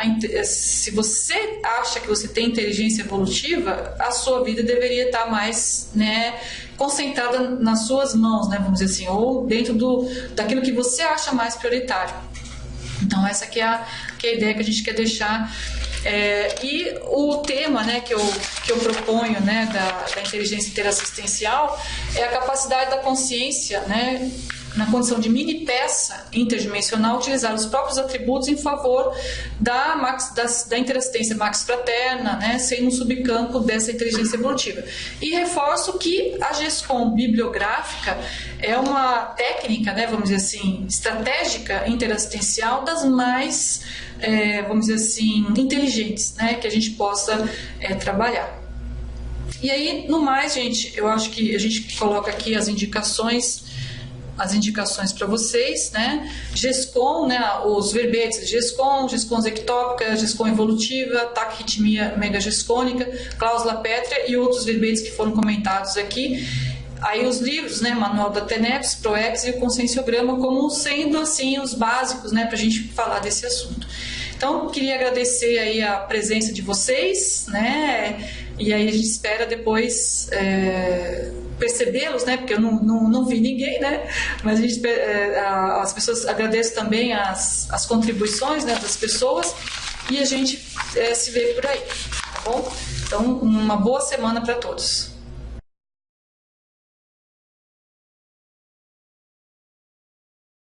Se você acha que você tem inteligência evolutiva, a sua vida deveria estar mais, né, concentrada nas suas mãos, né, vamos dizer assim, ou dentro daquilo que você acha mais prioritário. Então essa que é a ideia que a gente quer deixar. E o tema, né, que eu proponho, né, da inteligência interassistencial é a capacidade da consciência, né, na condição de mini peça interdimensional, utilizar os próprios atributos em favor da interassistência max fraterna, né, sendo um subcampo dessa inteligência evolutiva. E reforço que a GESCOM bibliográfica é uma técnica, né, vamos dizer assim, estratégica interassistencial das mais, vamos dizer assim, inteligentes, né, que a gente possa trabalhar. E aí, no mais, gente, eu acho que a gente coloca aqui as indicações para vocês, né? GESCOM, né? Os verbetes GESCOM ectópica, GESCOM evolutiva, taquirritmia megagescônica, cláusula pétrea e outros verbetes que foram comentados aqui. Aí os livros, né? Manual da TENEPS, PROEX e o conscienciograma como sendo assim os básicos, né? Para a gente falar desse assunto. Então, queria agradecer aí a presença de vocês, né? E aí a gente espera depois percebê-los, né? Porque eu não vi ninguém, né? Mas a gente, as pessoas, agradeço também as contribuições, né, das pessoas e a gente se vê por aí, tá bom? Então, uma boa semana para todos.